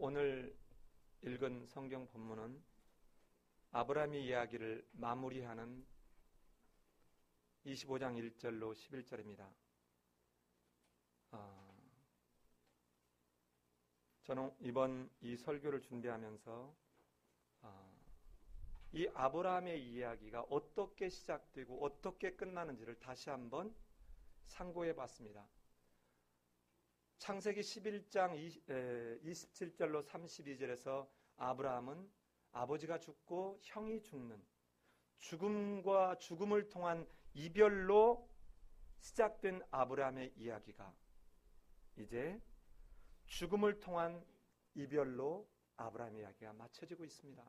오늘 읽은 성경 본문은 아브라함의 이야기를 마무리하는 25장 1절로 11절입니다. 저는 이번 이 설교를 준비하면서 이 아브라함의 이야기가 어떻게 시작되고 어떻게 끝나는지를 다시 한번 상고해 봤습니다. 창세기 11장 27절로 32절에서 아브라함은 아버지가 죽고 형이 죽는 죽음과 죽음을 통한 이별로 시작된 아브라함의 이야기가 이제 죽음을 통한 이별로 아브라함의 이야기가 마쳐지고 있습니다.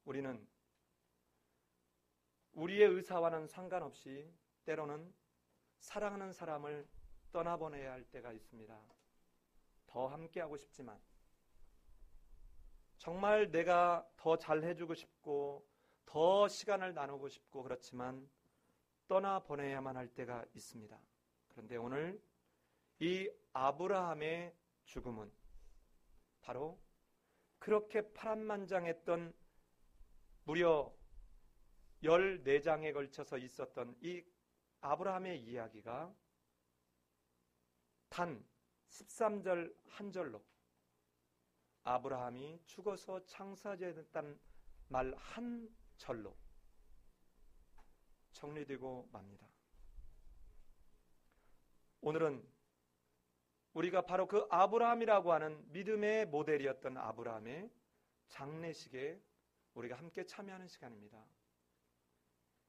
우리는 우리의 의사와는 상관없이 때로는 사랑하는 사람을 떠나보내야 할 때가 있습니다. 더 함께하고 싶지만 정말 내가 더 잘해주고 싶고 더 시간을 나누고 싶고 그렇지만 떠나보내야만 할 때가 있습니다. 그런데 오늘 이 아브라함의 죽음은 바로 그렇게 파란만장했던 무려 14장에 걸쳐서 있었던 이 아브라함의 이야기가 단 13절 한 절로 아브라함이 죽어서 창사되었다는 말 한 절로 정리되고 맙니다. 오늘은 우리가 바로 그 아브라함이라고 하는 믿음의 모델이었던 아브라함의 장례식에 우리가 함께 참여하는 시간입니다.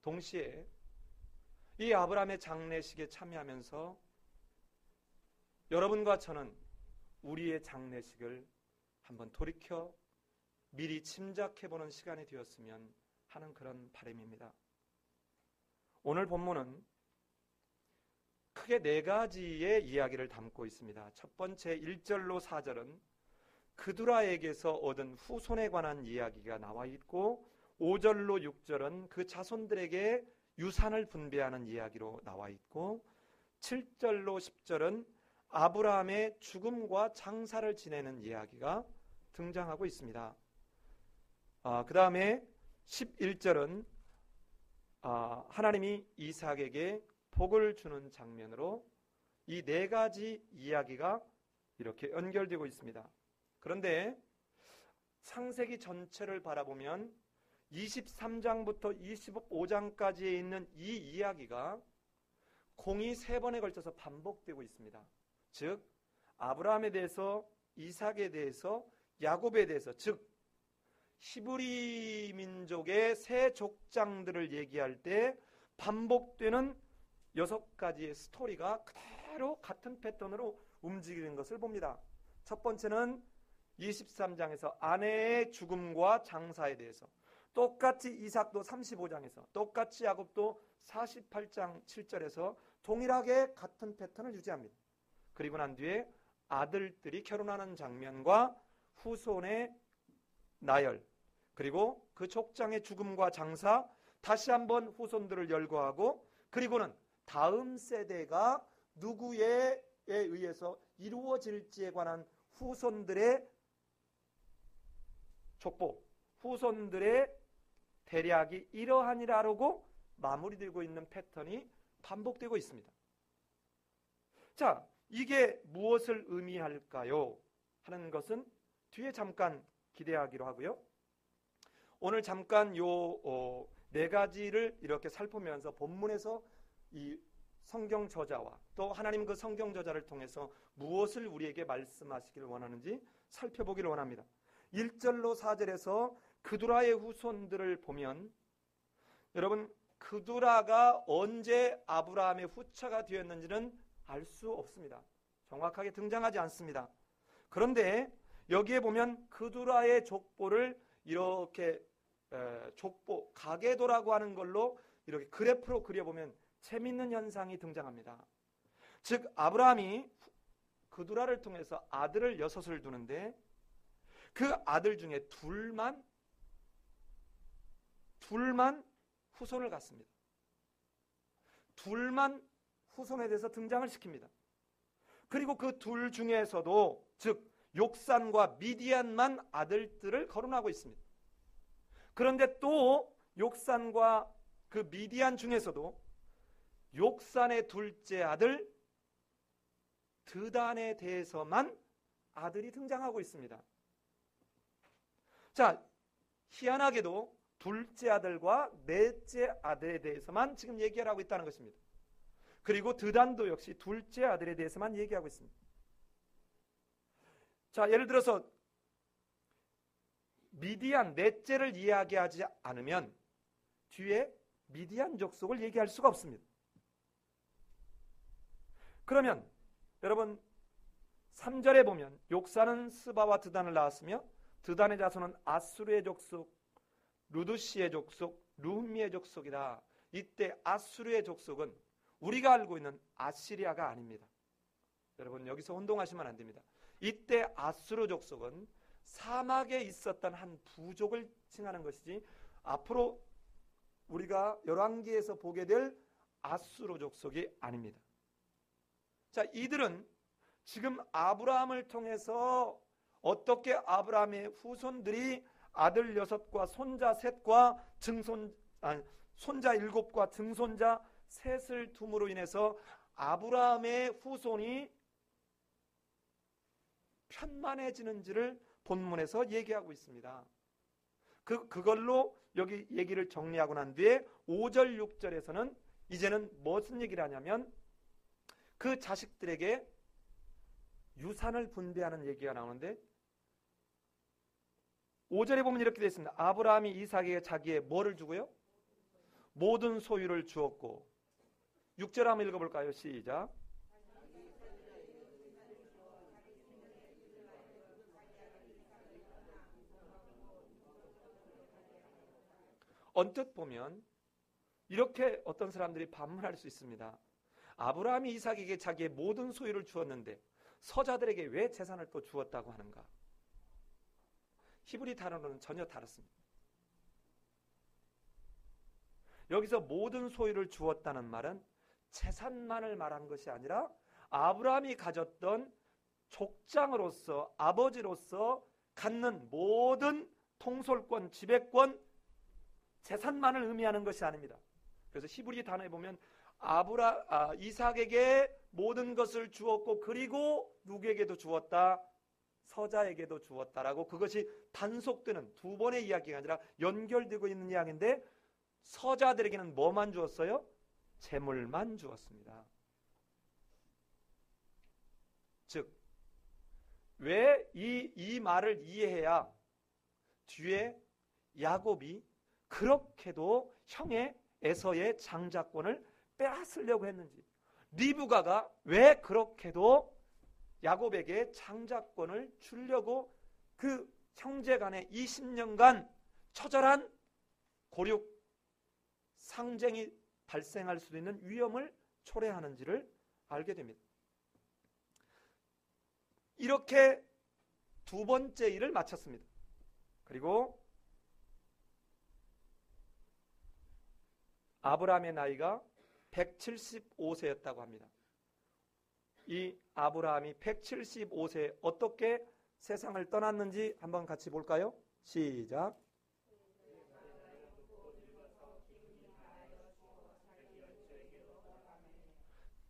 동시에 이 아브라함의 장례식에 참여하면서 여러분과 저는 우리의 장례식을 한번 돌이켜 미리 짐작해보는 시간이 되었으면 하는 그런 바람입니다. 오늘 본문은 크게 4가지의 이야기를 담고 있습니다. 첫 번째 1절로 4절은 그두라에게서 얻은 후손에 관한 이야기가 나와 있고 5절로 6절은 그 자손들에게 유산을 분배하는 이야기로 나와 있고 7절로 10절은 아브라함의 죽음과 장사를 지내는 이야기가 등장하고 있습니다. 그 다음에 11절은 하나님이 이삭에게 복을 주는 장면으로 이 4가지 이야기가 이렇게 연결되고 있습니다. 그런데 창세기 전체를 바라보면 23장부터 25장까지에 있는 이 이야기가 공이 3번에 걸쳐서 반복되고 있습니다. 즉 아브라함에 대해서, 이삭에 대해서, 야곱에 대해서, 즉 히브리 민족의 세 족장들을 얘기할 때 반복되는 6가지의 스토리가 그대로 같은 패턴으로 움직이는 것을 봅니다. 첫 번째는 23장에서 아내의 죽음과 장사에 대해서, 똑같이 이삭도 35장에서, 똑같이 야곱도 48장 7절에서 동일하게 같은 패턴을 유지합니다. 그리고 난 뒤에 아들들이 결혼하는 장면과 후손의 나열, 그리고 그 족장의 죽음과 장사, 다시 한번 후손들을 열거하고, 그리고는 다음 세대가 누구에 의해서 이루어질지에 관한 후손들의 족보, 후손들의 대략이 이러하니라고 마무리되고 있는 패턴이 반복되고 있습니다. 자, 이게 무엇을 의미할까요? 하는 것은 뒤에 잠깐 기대하기로 하고요. 오늘 잠깐 요 4가지를 이렇게 살펴보면서 본문에서 이 성경 저자와 또 하나님 그 성경 저자를 통해서 무엇을 우리에게 말씀하시기를 원하는지 살펴보기를 원합니다. 1절로 4절에서 그두라의 후손들을 보면 여러분 그두라가 언제 아브라함의 후처가 되었는지는 알 수 없습니다. 정확하게 등장하지 않습니다. 그런데 여기에 보면 그두라의 족보를 이렇게 족보, 가계도라고 하는 걸로 이렇게 그래프로 그려보면 재미있는 현상이 등장합니다. 즉 아브라함이 그두라를 통해서 아들을 6을 두는데 그 아들 중에 둘만 후손을 갖습니다. 둘만 후손에 대해서 등장을 시킵니다. 그리고 그 둘 중에서도 즉 욕산과 미디안만 아들들을 거론하고 있습니다. 그런데 또 욕산과 그 미디안 중에서도 욕산의 둘째 아들 드단에 대해서만 아들이 등장하고 있습니다. 자, 희한하게도 둘째 아들과 넷째 아들에 대해서만 지금 얘기를 하고 있다는 것입니다. 그리고 드단도 역시 둘째 아들에 대해서만 얘기하고 있습니다. 자, 예를 들어서 미디안 넷째를 이야기하지 않으면 뒤에 미디안 족속을 얘기할 수가 없습니다. 그러면 여러분 3절에 보면 욕산은 스바와 드단을 낳았으며 드단의 자손은 아수르의 족속, 루두시의 족속, 루미의 족속이다. 이때 아수르의 족속은 우리가 알고 있는 아시리아가 아닙니다. 여러분 여기서 혼동하시면 안 됩니다. 이때 아수르 족속은 사막에 있었던 한 부족을 칭하는 것이지 앞으로 우리가 열왕기에서 보게 될 아수르 족속이 아닙니다. 자, 이들은 지금 아브라함을 통해서 어떻게 아브라함의 후손들이 아들 6과 손자 3과 손자 7과 증손자 셋을 둠으로 인해서 아브라함의 후손이 편만해지는지를 본문에서 얘기하고 있습니다. 그걸로 여기 얘기를 정리하고 난 뒤에 5절 6절에서는 이제는 무슨 얘기를 하냐면 그 자식들에게 유산을 분배하는 얘기가 나오는데 5절에 보면 이렇게 되어 있습니다. 아브라함이 이삭에게 자기의 뭐를 주고요? 모든 소유를 주었고 6절 한번 읽어볼까요? 시작. 언뜻 보면 이렇게 어떤 사람들이 반문할 수 있습니다. 아브라함이 이삭에게 자기의 모든 소유를 주었는데 서자들에게 왜 재산을 또 주었다고 하는가? 히브리 단어로는 전혀 다릅니다. 여기서 모든 소유를 주었다는 말은 재산만을 말한 것이 아니라 아브라함이 가졌던 족장으로서 아버지로서 갖는 모든 통솔권, 지배권, 재산만을 의미하는 것이 아닙니다. 그래서 히브리 단어에 보면 이삭에게 모든 것을 주었고 그리고 누구에게도 주었다? 서자에게도 주었다라고 그것이 단속되는 두 번의 이야기가 아니라 연결되고 있는 이야기인데 서자들에게는 뭐만 주었어요? 재물만 주었습니다. 즉, 왜 이 말을 이해해야 뒤에 야곱이 그렇게도 형의 에서의 장자권을 빼앗으려고 했는지, 리브가가 왜 그렇게도 야곱에게 장자권을 주려고 그 형제간의 20년간 처절한 고륙 상쟁이 발생할 수도 있는 위험을 초래하는지를 알게 됩니다. 이렇게 두 번째 일을 마쳤습니다. 그리고 아브라함의 나이가 175세였다고 합니다. 이 아브라함이 175세에 어떻게 세상을 떠났는지 한번 같이 볼까요? 시작.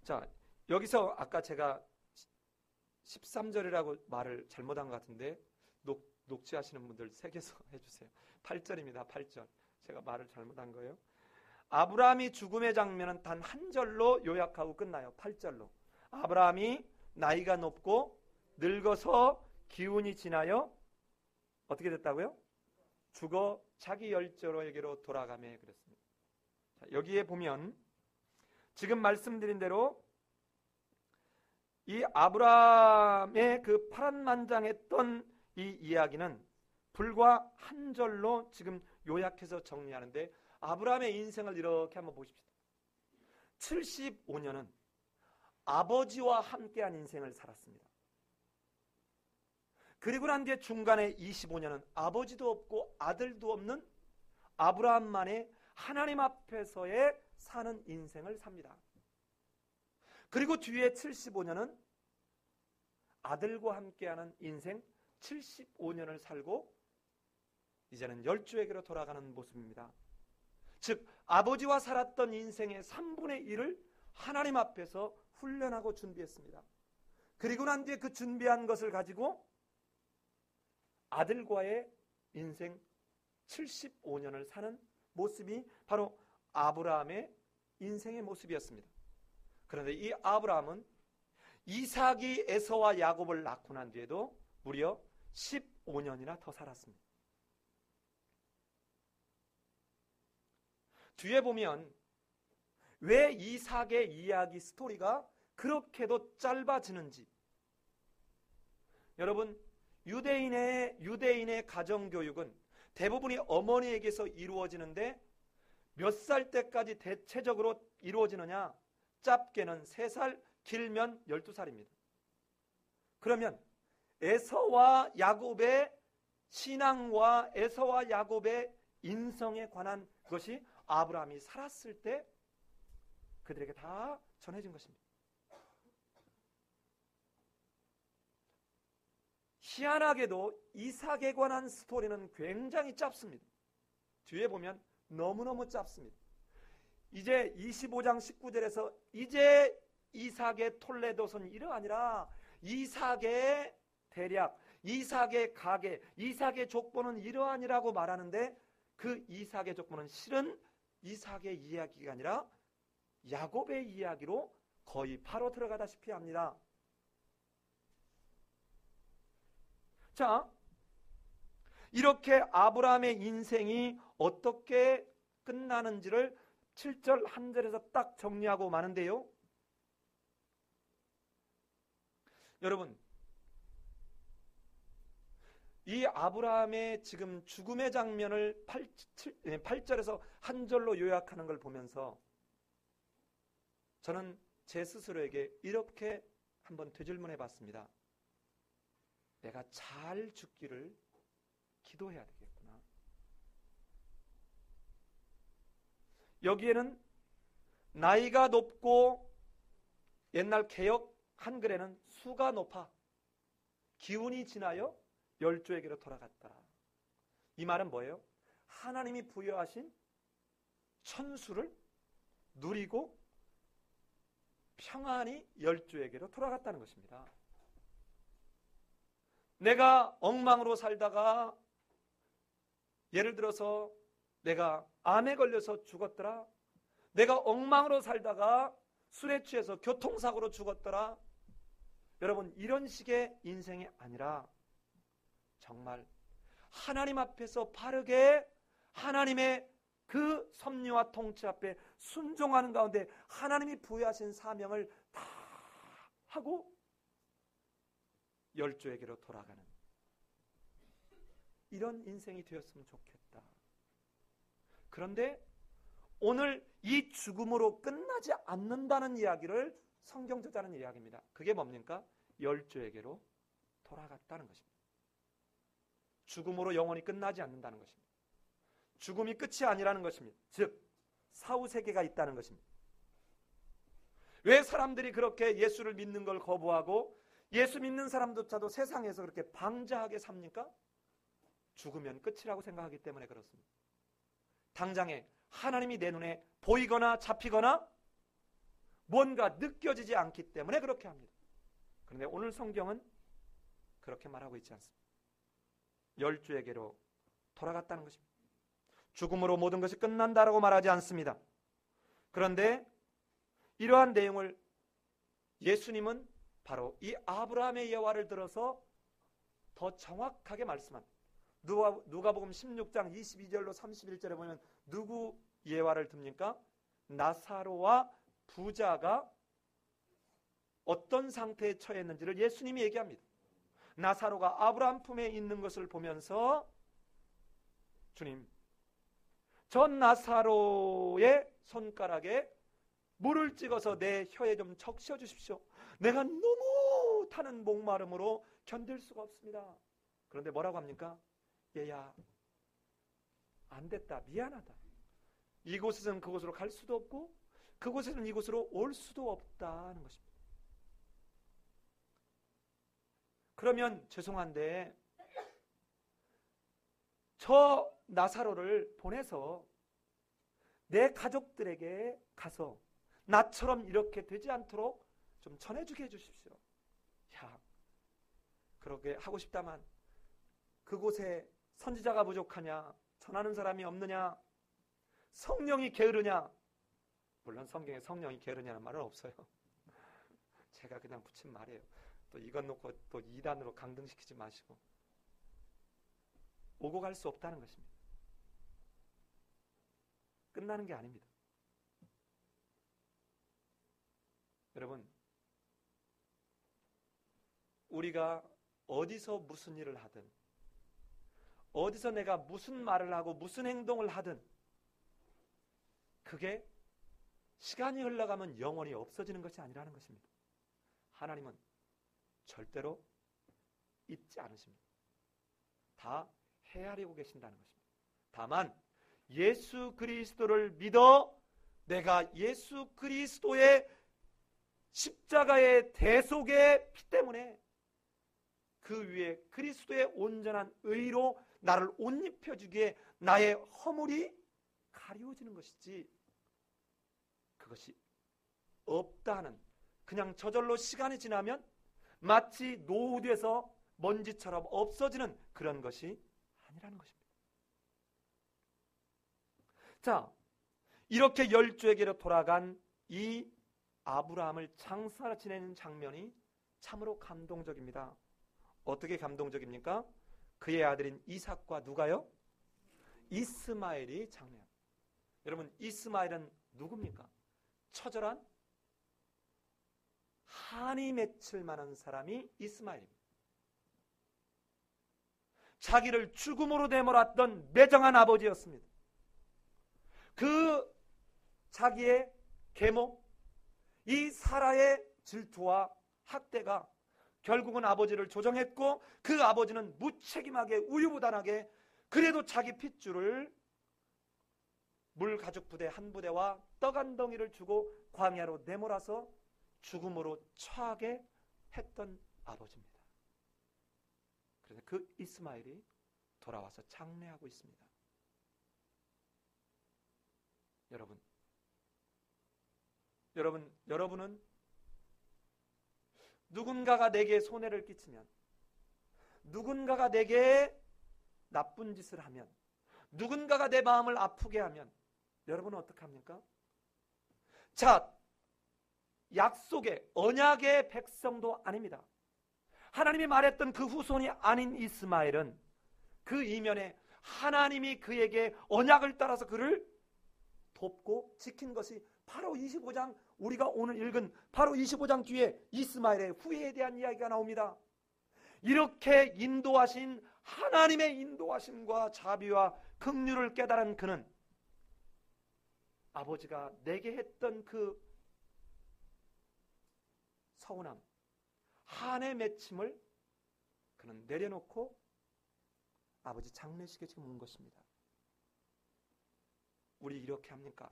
자, 여기서 아까 제가 13절이라고 말을 잘못한 것 같은데 녹취하시는 분들 새겨서 해주세요. 8절입니다. 8절. 제가 말을 잘못한 거예요. 아브라함이 죽음의 장면은 단 한 절로 요약하고 끝나요. 8절로. 아브라함이 나이가 높고 늙어서 기운이 지나여 어떻게 됐다고요? 죽어 자기 열조로에게로 돌아가매 그랬습니다. 자, 여기에 보면 지금 말씀드린 대로 이 아브라함의 그 파란만장했던 이 이야기는 불과 한 절로 지금 요약해서 정리하는데 아브라함의 인생을 이렇게 한번 보십시오. 75년은 아버지와 함께한 인생을 살았습니다. 그리고 난 뒤에 중간에 25년은 아버지도 없고 아들도 없는 아브라함만의 하나님 앞에서의 사는 인생을 삽니다. 그리고 뒤에 75년은 아들과 함께하는 인생 75년을 살고 이제는 열조에게로 돌아가는 모습입니다. 즉 아버지와 살았던 인생의 3분의 1을 하나님 앞에서 훈련하고 준비했습니다. 그리고 난 뒤에 그 준비한 것을 가지고 아들과의 인생 75년을 사는 모습이 바로 아브라함의 인생의 모습이었습니다. 그런데 이 아브라함은 이삭이 에서와 야곱을 낳고 난 뒤에도 무려 15년이나 더 살았습니다. 뒤에 보면 왜 이삭의 이야기 스토리가 그렇게도 짧아지는지, 여러분 유대인의 가정교육은 대부분이 어머니에게서 이루어지는데 몇 살 때까지 대체적으로 이루어지느냐? 짧게는 3살, 길면 12살입니다. 그러면 에서와 야곱의 신앙과 에서와 야곱의 인성에 관한 것이 아브라함이 살았을 때 그들에게 다 전해진 것입니다. 희한하게도 이삭에 관한 스토리는 굉장히 짧습니다. 뒤에 보면 너무너무 짧습니다. 이제 25장 19절에서 이제 이삭의 톨레도선 이러하니라, 이삭의 대략, 이삭의 가계, 이삭의 족보는 이러하니라고 말하는데 그 이삭의 족보는 실은 이삭의 이야기가 아니라 야곱의 이야기로 거의 바로 들어가다시피 합니다. 자, 이렇게 아브라함의 인생이 어떻게 끝나는지를 7절 한 절에서 딱 정리하고 마는데요. 여러분, 이 아브라함의 지금 죽음의 장면을 8절에서 한 절로 요약하는 걸 보면서 저는 제 스스로에게 이렇게 한번 되질문해 봤습니다. 내가 잘 죽기를 기도해야 되겠구나. 여기에는 나이가 높고 옛날 개역 한글에는 수가 높아 기운이 지나여 열조에게로 돌아갔다. 이 말은 뭐예요? 하나님이 부여하신 천수를 누리고 평안히 열조에게로 돌아갔다는 것입니다. 내가 엉망으로 살다가 예를 들어서 내가 암에 걸려서 죽었더라, 내가 엉망으로 살다가 술에 취해서 교통사고로 죽었더라, 여러분 이런 식의 인생이 아니라 정말 하나님 앞에서 바르게 하나님의 그 섭리와 통치 앞에 순종하는 가운데 하나님이 부여하신 사명을 다 하고 열조에게로 돌아가는 이런 인생이 되었으면 좋겠다. 그런데 오늘 이 죽음으로 끝나지 않는다는 이야기를 성경 저자는 이야기입니다. 그게 뭡니까? 열조에게로 돌아갔다는 것입니다. 죽음으로 영원히 끝나지 않는다는 것입니다. 죽음이 끝이 아니라는 것입니다. 즉 사후세계가 있다는 것입니다. 왜 사람들이 그렇게 예수를 믿는 걸 거부하고 예수 믿는 사람조차도 세상에서 그렇게 방자하게 삽니까? 죽으면 끝이라고 생각하기 때문에 그렇습니다. 당장에 하나님이 내 눈에 보이거나 잡히거나 뭔가 느껴지지 않기 때문에 그렇게 합니다. 그런데 오늘 성경은 그렇게 말하고 있지 않습니다. 열조에게로 돌아갔다는 것입니다. 죽음으로 모든 것이 끝난다라고 말하지 않습니다. 그런데 이러한 내용을 예수님은 바로 이 아브라함의 예화를 들어서 더 정확하게 말씀합니다. 누가복음 16장 22절로 31절에 보면 누구 예화를 듭니까? 나사로와 부자가 어떤 상태에 처했는지를 예수님이 얘기합니다. 나사로가 아브라함 품에 있는 것을 보면서 주님, 저 나사로의 손가락에 물을 찍어서 내 혀에 좀 적셔 주십시오. 내가 너무 타는 목마름으로 견딜 수가 없습니다. 그런데 뭐라고 합니까? 얘야, 안 됐다, 미안하다. 이곳에서는 그곳으로 갈 수도 없고 그곳에서는 이곳으로 올 수도 없다는 것입니다. 그러면 죄송한데 저 나사로를 보내서 내 가족들에게 가서 나처럼 이렇게 되지 않도록 좀 전해주게 해주십시오. 야, 그렇게 하고 싶다만 그곳에 선지자가 부족하냐? 전하는 사람이 없느냐? 성령이 게으르냐? 물론 성경에 성령이 게으르냐는 말은 없어요. 제가 그냥 붙인 말이에요. 또 이것 놓고 또 2단으로 강등시키지 마시고. 오고 갈 수 없다는 것입니다. 끝나는 게 아닙니다. 여러분, 우리가 어디서 무슨 일을 하든, 어디서 내가 무슨 말을 하고 무슨 행동을 하든, 그게 시간이 흘러가면 영원히 없어지는 것이 아니라는 것입니다. 하나님은 절대로 잊지 않으십니다. 다 헤아리고 계신다는 것입니다. 다만 예수 그리스도를 믿어 내가 예수 그리스도의 십자가의 대속의 피 때문에 그 위에 그리스도의 온전한 의로 나를 옷 입혀주기에 나의 허물이 가리워지는 것이지, 그것이 없다는, 그냥 저절로 시간이 지나면 마치 노후돼서 먼지처럼 없어지는 그런 것이 아니라는 것입니다. 자, 이렇게 열조에게로 돌아간 이 아브라함을 장사를 지내는 장면이 참으로 감동적입니다. 어떻게 감동적입니까? 그의 아들인 이삭과 누가요? 이스마엘이 장례합니다. 여러분, 이스마엘은 누굽니까? 처절한 한이 맺힐 만한 사람이 이스마엘입니다. 자기를 죽음으로 내몰았던 매정한 아버지였습니다. 그 자기의 계모, 이 사라의 질투와 학대가 결국은 아버지를 조정했고, 그 아버지는 무책임하게 우유부단하게 그래도 자기 핏줄을 물 가죽 부대 한 부대와 떡 한 덩이를 주고 광야로 내몰아서 죽음으로 처하게 했던 아버지입니다. 그래서 그 이스마엘이 돌아와서 장례하고 있습니다. 여러분은 누군가가 내게 손해를 끼치면, 누군가가 내게 나쁜 짓을 하면, 누군가가 내 마음을 아프게 하면 여러분은 어떻게 합니까? 자, 약속의 언약의 백성도 아닙니다. 하나님이 말했던 그 후손이 아닌 이스마엘은 그 이면에 하나님이 그에게 언약을 따라서 그를 돕고 지킨 것이 바로 25장, 우리가 오늘 읽은 바로 25장 뒤에 이스마엘의 후예에 대한 이야기가 나옵니다. 이렇게 인도하신 하나님의 인도하심과 자비와 긍휼을 깨달은 그는 아버지가 내게 했던 그 서운함, 한의 맺힘을 그는 내려놓고 아버지 장례식에 지금 온 것입니다. 우리 이렇게 합니까?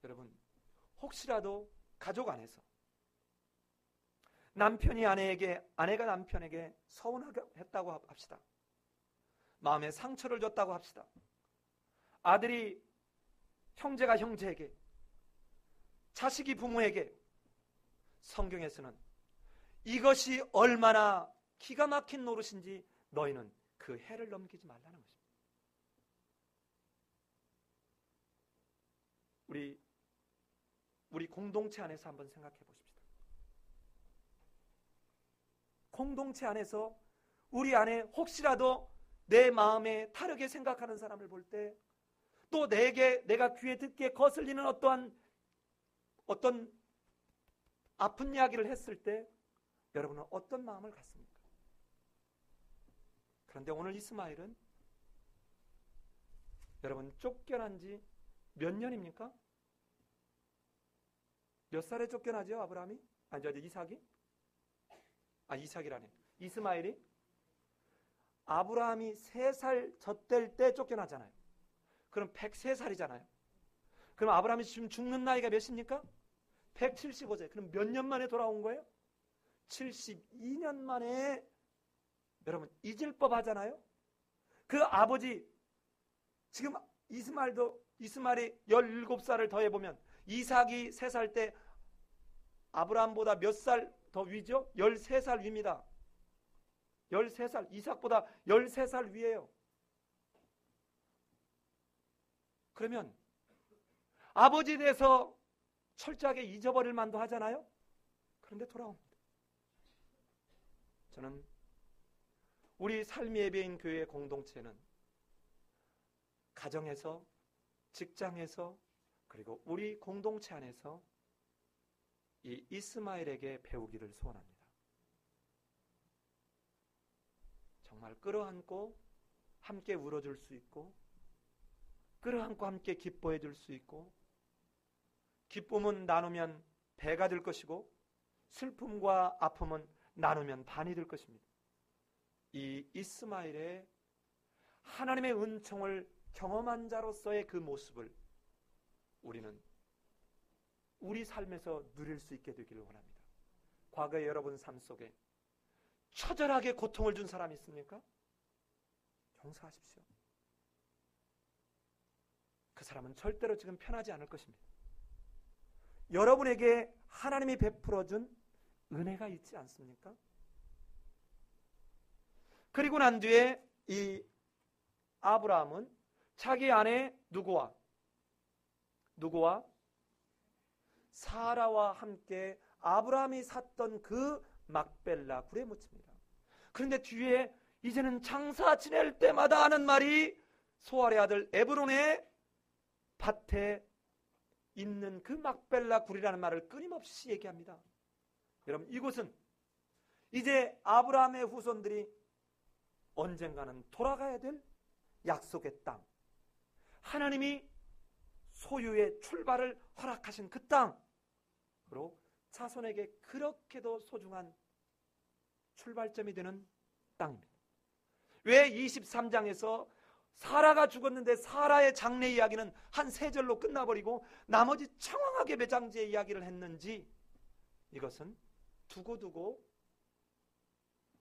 여러분, 혹시라도 가족 안에서 남편이 아내에게, 아내가 남편에게 서운하게 했다고 합시다. 마음에 상처를 줬다고 합시다. 아들이 형제가 형제에게, 자식이 부모에게, 성경에서는 이것이 얼마나 기가 막힌 노릇인지 너희는 그 해를 넘기지 말라는 것입니다. 우리 공동체 안에서 한번 생각해 보십시다. 공동체 안에서 우리 안에 혹시라도 내 마음에 다르게 생각하는 사람을 볼 때, 또 내가 귀에 듣기에 거슬리는 어떤 아픈 이야기를 했을 때 여러분은 어떤 마음을 갖습니까? 그런데 오늘 이스마엘은 여러분 쫓겨난 지 몇 년입니까? 몇 살에 쫓겨나죠? 아브라함이? 이삭이? 이삭이라네. 이스마엘이? 아브라함이 3살 젖될 때 쫓겨나잖아요. 그럼 103살이잖아요. 그럼 아브라함이 지금 죽는 나이가 몇입니까? 175세. 그럼 몇 년 만에 돌아온 거예요? 72년 만에. 여러분 잊을 법하잖아요. 그 아버지 지금 이스마엘이 17살을 더해보면 이삭이 3살 때 아브라함보다 몇 살 더 위죠? 13살 위입니다. 13살, 이삭보다 13살 위예요. 그러면 아버지에 대해서 철저하게 잊어버릴 만도 하잖아요. 그런데 돌아옵니다. 저는 우리 삶의 예배인 교회의 공동체는 가정에서, 직장에서, 그리고 우리 공동체 안에서 이 이스마엘에게 배우기를 소원합니다. 정말 끌어안고 함께 울어줄 수 있고, 끌어안고 함께 기뻐해 줄 수 있고, 기쁨은 나누면 배가 될 것이고 슬픔과 아픔은 나누면 반이 될 것입니다. 이 이스마엘의 하나님의 은총을 경험한 자로서의 그 모습을 우리는 우리 삶에서 누릴 수 있게 되기를 원합니다. 과거에 여러분 삶 속에 처절하게 고통을 준 사람이 있습니까? 용서하십시오. 그 사람은 절대로 지금 편하지 않을 것입니다. 여러분에게 하나님이 베풀어준 은혜가 있지 않습니까? 그리고 난 뒤에 이 아브라함은 자기 아내 누구와 사라와 함께 아브라함이 샀던 그 막벨라 굴에 묻힙니다. 그런데 뒤에 이제는 장사 지낼 때마다 하는 말이 소알의 아들 에브론의 밭에 있는 그 막벨라 굴이라는 말을 끊임없이 얘기합니다. 여러분 이곳은 이제 아브라함의 후손들이 언젠가는 돌아가야 될 약속의 땅, 하나님이 소유의 출발을 허락하신 그 땅으로 자손에게 그렇게도 소중한 출발점이 되는 땅입니다. 왜 23장에서 사라가 죽었는데 사라의 장래 이야기는 한 3절로 끝나버리고 나머지 청황하게 매장지의 이야기를 했는지, 이것은 두고두고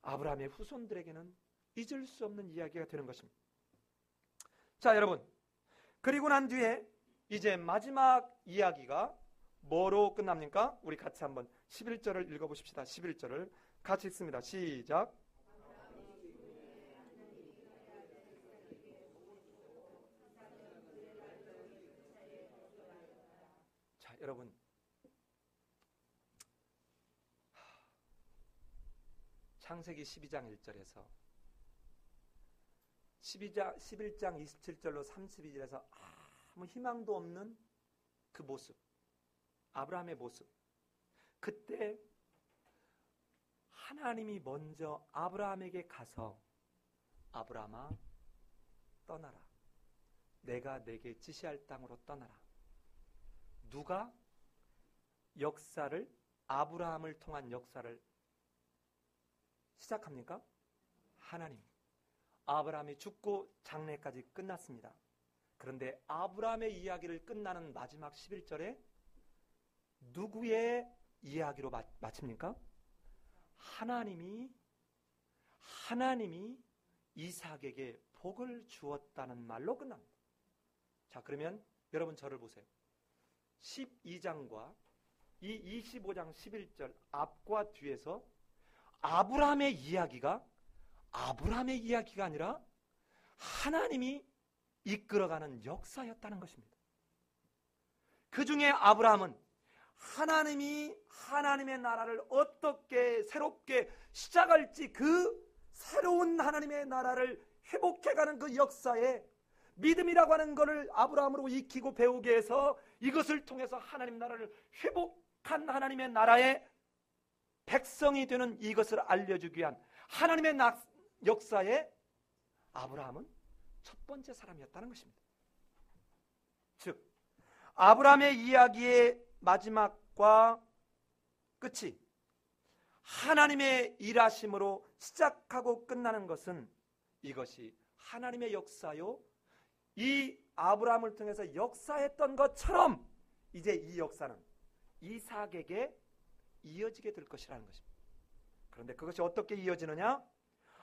아브라함의 후손들에게는 잊을 수 없는 이야기가 되는 것입니다. 자 여러분, 그리고 난 뒤에 이제 마지막 이야기가 뭐로 끝납니까? 우리 같이 한번 11절을 읽어보십시다. 11절을 같이 읽습니다. 시작. 자 여러분, 창세기 12장 1절에서 11장 27절로 32절에서 아무 희망도 없는 그 모습, 아브라함의 모습, 그때 하나님이 먼저 아브라함에게 가서 아브라함아 떠나라, 내가 내게 지시할 땅으로 떠나라. 누가 역사를, 아브라함을 통한 역사를 시작합니까? 하나님. 아브라함이 죽고 장래까지 끝났습니다. 그런데 아브라함의 이야기를 끝나는 마지막 11절에 누구의 이야기로 마칩니까? 하나님이 이삭에게 복을 주었다는 말로 끝납니다. 자 그러면 여러분 저를 보세요. 12장과 이 25장 11절 앞과 뒤에서 아브라함의 이야기가 아브라함의 이야기가 아니라 하나님이 이끌어가는 역사였다는 것입니다. 그 중에 아브라함은 하나님이 하나님의 나라를 어떻게 새롭게 시작할지, 그 새로운 하나님의 나라를 회복해가는 그 역사에 믿음이라고 하는 것을 아브라함으로 익히고 배우게 해서 이것을 통해서 하나님 나라를 회복한 하나님의 나라의 백성이 되는 이것을 알려주기 위한 하나님의 역사에 아브라함은 첫 번째 사람이었다는 것입니다. 즉 아브라함의 이야기의 마지막과 끝이 하나님의 일하심으로 시작하고 끝나는 것은 이것이 하나님의 역사요, 이 아브라함을 통해서 역사했던 것처럼 이제 이 역사는 이삭에게 이어지게 될 것이라는 것입니다. 그런데 그것이 어떻게 이어지느냐?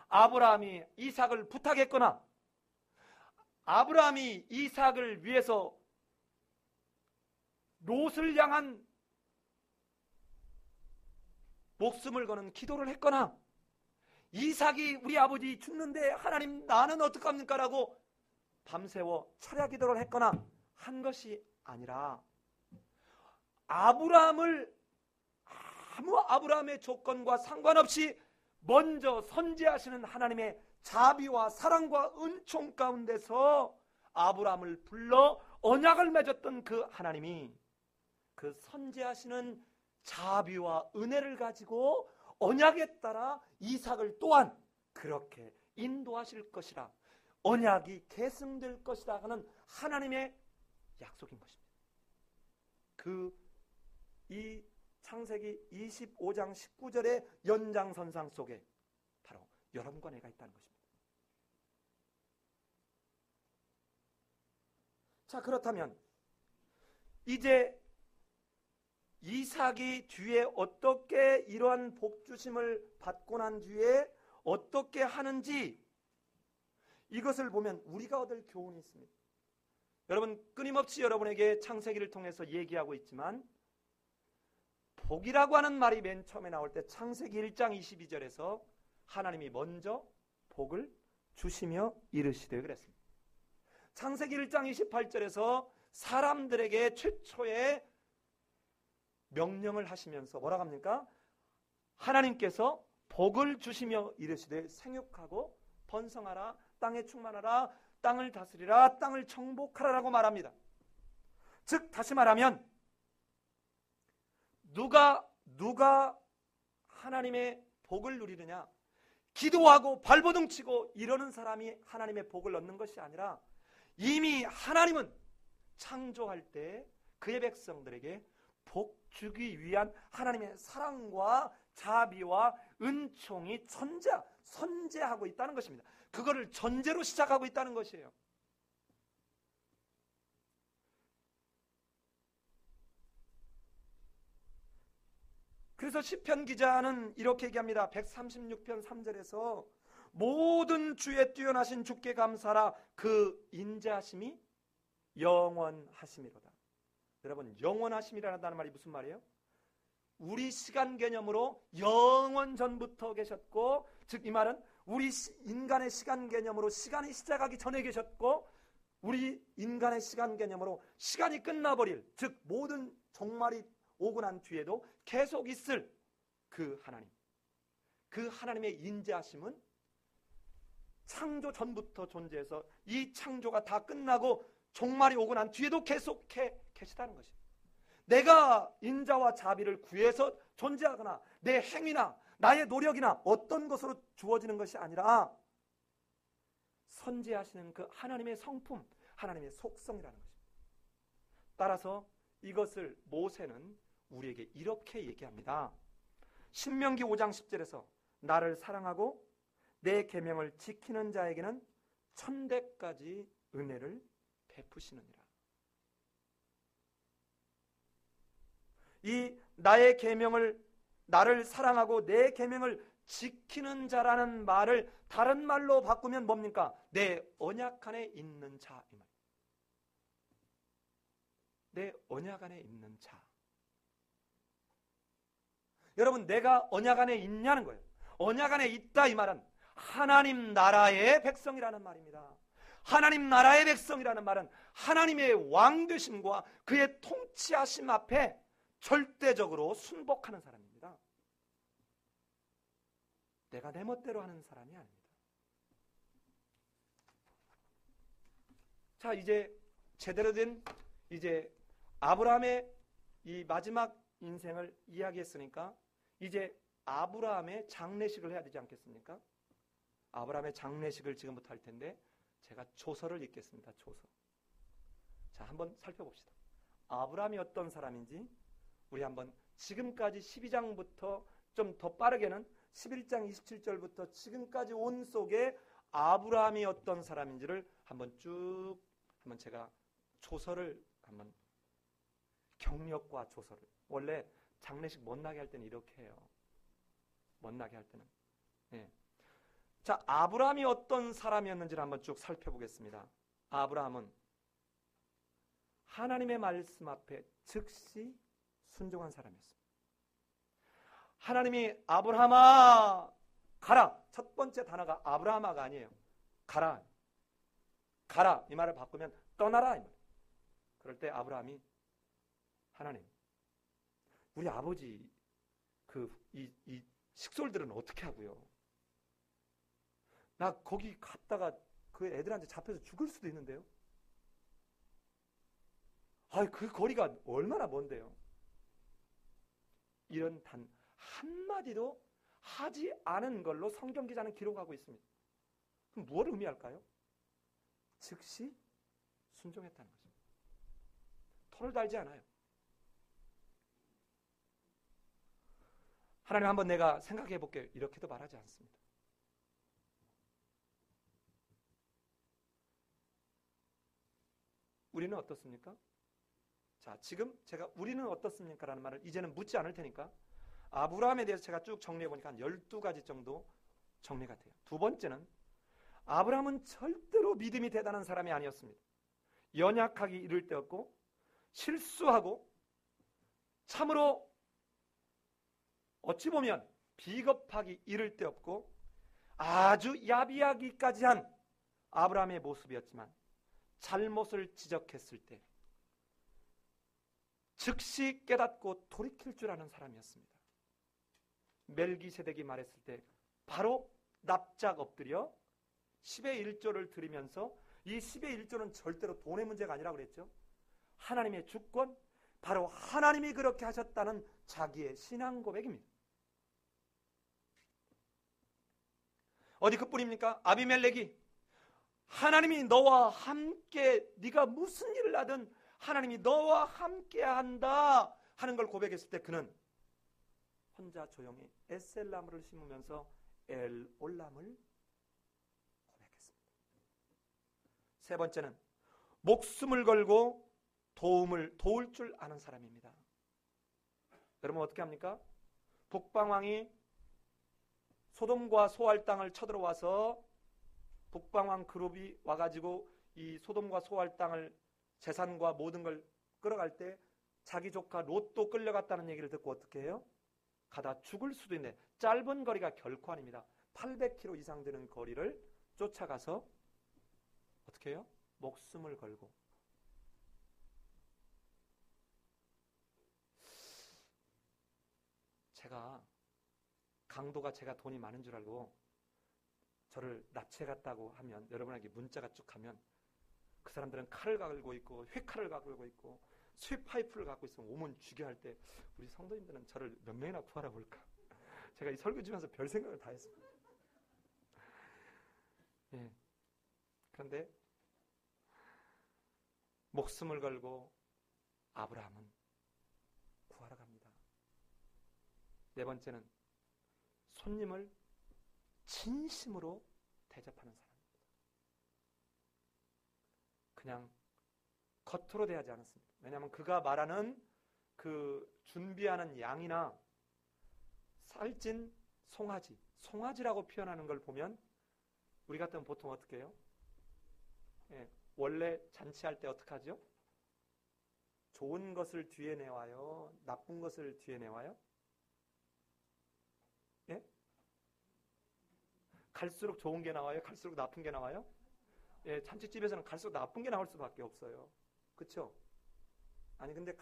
아브라함이 이삭을 부탁했거나 아브라함이 이삭을 위해서 롯을 향한 목숨을 거는 기도를 했거나 이삭이 우리 아버지 죽는데 하나님 나는 어떡합니까? 라고 밤새워 철야 기도를 했거나 한 것이 아니라 아브라함의 조건과 상관없이 먼저 선지하시는 하나님의 자비와 사랑과 은총 가운데서 아브라함을 불러 언약을 맺었던 그 하나님이 그 선지하시는 자비와 은혜를 가지고 언약에 따라 이삭을 또한 그렇게 인도하실 것이라, 언약이 계승될 것이라 하는 하나님의 약속인 것입니다. 이 창세기 25장 19절의 연장선상 속에 바로 여러분과 내가 있다는 것입니다. 자, 그렇다면 이제 이삭이 뒤에 어떻게 이러한 복주심을 받고 난 뒤에 어떻게 하는지 이것을 보면 우리가 얻을 교훈이 있습니다. 여러분, 끊임없이 여러분에게 창세기를 통해서 얘기하고 있지만 복이라고 하는 말이 맨 처음에 나올 때 창세기 1장 22절에서 하나님이 먼저 복을 주시며 이르시되 그랬습니다. 창세기 1장 28절에서 사람들에게 최초의 명령을 하시면서 뭐라고 합니까? 하나님께서 복을 주시며 이르시되 생육하고 번성하라, 땅에 충만하라, 땅을 다스리라, 땅을 정복하라라고 말합니다. 즉 다시 말하면 누가 하나님의 복을 누리느냐? 기도하고 발버둥 치고 이러는 사람이 하나님의 복을 얻는 것이 아니라 이미 하나님은 창조할 때 그의 백성들에게 복 주기 위한 하나님의 사랑과 자비와 은총이 선재하고 있다는 것입니다. 그거를 전제로 시작하고 있다는 것이에요. 그래서 시편 기자는 이렇게 얘기합니다. 136편 3절에서 모든 주에 뛰어나신 주께 감사라, 그 인자하심이 영원하심이로다. 여러분, 영원하심이라는 말이 무슨 말이에요? 우리 시간 개념으로 영원 전부터 계셨고, 즉 이 말은 우리 인간의 시간 개념으로 시간이 시작하기 전에 계셨고, 우리 인간의 시간 개념으로 시간이 끝나버릴, 즉 모든 종말이 오고 난 뒤에도 계속 있을 그 하나님, 그 하나님의 인자하심은 창조 전부터 존재해서 이 창조가 다 끝나고 종말이 오고 난 뒤에도 계속해 계시다는 것입니다. 내가 인자와 자비를 구해서 존재하거나 내 행위나 나의 노력이나 어떤 것으로 주어지는 것이 아니라 선지하시는 그 하나님의 성품, 하나님의 속성이라는 것입니다. 따라서 이것을 모세는 우리에게 이렇게 얘기합니다. 신명기 5장 10절에서 나를 사랑하고 내 계명을 지키는 자에게는 천대까지 은혜를 베푸시느니라. 이 나의 계명을, 나를 사랑하고 내 계명을 지키는 자라는 말을 다른 말로 바꾸면 뭡니까? 내 언약 안에 있는 자, 이 말. 내 언약 안에 있는 자. 여러분, 내가 언약 안에 있냐는 거예요. 언약 안에 있다, 이 말은 하나님 나라의 백성이라는 말입니다. 하나님 나라의 백성이라는 말은 하나님의 왕되심과 그의 통치하심 앞에 절대적으로 순복하는 사람입니다. 내가 내 멋대로 하는 사람이 아닙니다. 자, 이제 제대로 된 이제 아브라함의 이 마지막 인생을 이야기했으니까 이제 아브라함의 장례식을 해야 되지 않겠습니까? 아브라함의 장례식을 지금부터 할 텐데 제가 조서를 읽겠습니다. 조서. 자, 한번 살펴봅시다. 아브라함이 어떤 사람인지 우리 한번 지금까지 12장부터 좀 더 빠르게는 11장 27절부터 지금까지 온 속에 아브라함이 어떤 사람인지를 한번 제가 조서를 한번 경력과 조서를 원래 장례식 못 나게 할 때는 이렇게 해요. 못 나게 할 때는. 예. 자, 아브라함이 어떤 사람이었는지를 한번 쭉 살펴보겠습니다. 아브라함은 하나님의 말씀 앞에 즉시 순종한 사람이었습니다. 하나님이 아브라함아 가라. 첫 번째 단어가 아브라함아가 아니에요. 가라. 가라. 이 말을 바꾸면 떠나라. 이 말. 그럴 때 아브라함이 하나님, 우리 아버지 이 식솔들은 어떻게 하고요? 나 거기 갔다가 그 애들한테 잡혀서 죽을 수도 있는데요. 그 거리가 얼마나 먼데요. 이런 단 한마디도 하지 않은 걸로 성경 기자는 기록하고 있습니다. 그럼 뭘 의미할까요? 즉시 순종했다는 것입니다. 토를 달지 않아요. 하나님 한번 내가 생각해 볼게요. 이렇게도 말하지 않습니다. 우리는 어떻습니까? 자, 지금 제가 우리는 어떻습니까? 라는 말을 이제는 묻지 않을 테니까 아브라함에 대해서 제가 쭉 정리해 보니까 한 12가지 정도 정리가 돼요. 두 번째는 아브라함은 절대로 믿음이 대단한 사람이 아니었습니다. 연약하기 이를 데 없고 실수하고 참으로 어찌 보면 비겁하기 이를 데 없고 아주 야비하기까지 한 아브라함의 모습이었지만 잘못을 지적했을 때 즉시 깨닫고 돌이킬 줄 아는 사람이었습니다. 멜기세덱이 말했을 때 바로 납작 엎드려 10의 1조를 드리면서 이 10의 1조는 절대로 돈의 문제가 아니라고 그랬죠. 하나님의 주권, 바로 하나님이 그렇게 하셨다는 자기의 신앙 고백입니다. 어디 그뿐입니까? 아비멜렉이 하나님이 너와 함께 네가 무슨 일을 하든 하나님이 너와 함께 한다 하는 걸 고백했을 때 그는 혼자 조용히 에셀나무를 심으면서 엘올람을 고백했습니다. 세 번째는 목숨을 걸고 도울 줄 아는 사람입니다. 여러분 어떻게 합니까? 북방왕이 소돔과 소알 땅을 쳐들어와서 북방왕 그룹이 와가지고 이 소돔과 소알 땅을 재산과 모든 걸 끌어갈 때 자기 조카 롯도 끌려갔다는 얘기를 듣고 어떻게 해요? 가다 죽을 수도 있네. 짧은 거리가 결코 아닙니다. 800km 이상 되는 거리를 쫓아가서 어떻게 해요? 목숨을 걸고. 강도가 제가 돈이 많은 줄 알고 저를 납치해갔다고 하면 여러분에게 문자가 쭉 가면 그 사람들은 칼을 가지고 있고 휘칼을 가지고 있고 쇠파이프를 갖고 있으면 오면 죽여 할 때 우리 성도님들은 저를 몇 명이나 구하라 볼까? 제가 이 설교 주면서 별 생각을 다 했습니다. 예. 그런데 목숨을 걸고 아브라함은 구하러 갑니다. 네 번째는 손님을 진심으로 대접하는 사람입니다. 그냥 겉으로 대하지 않았습니다. 왜냐하면 그가 말하는 그 준비하는 양이나 살찐 송아지라고 표현하는 걸 보면 우리 같으면 보통 어떻게 해요? 예, 원래 잔치할 때 어떻게 하죠? 좋은 것을 뒤에 내와요? 나쁜 것을 뒤에 내와요? 예? 갈수록 좋은 게 나와요? 갈수록 나쁜 게 나와요? 예, 잔치집에서는 갈수록 나쁜 게 나올 수밖에 없어요. 그렇죠? 아니 근데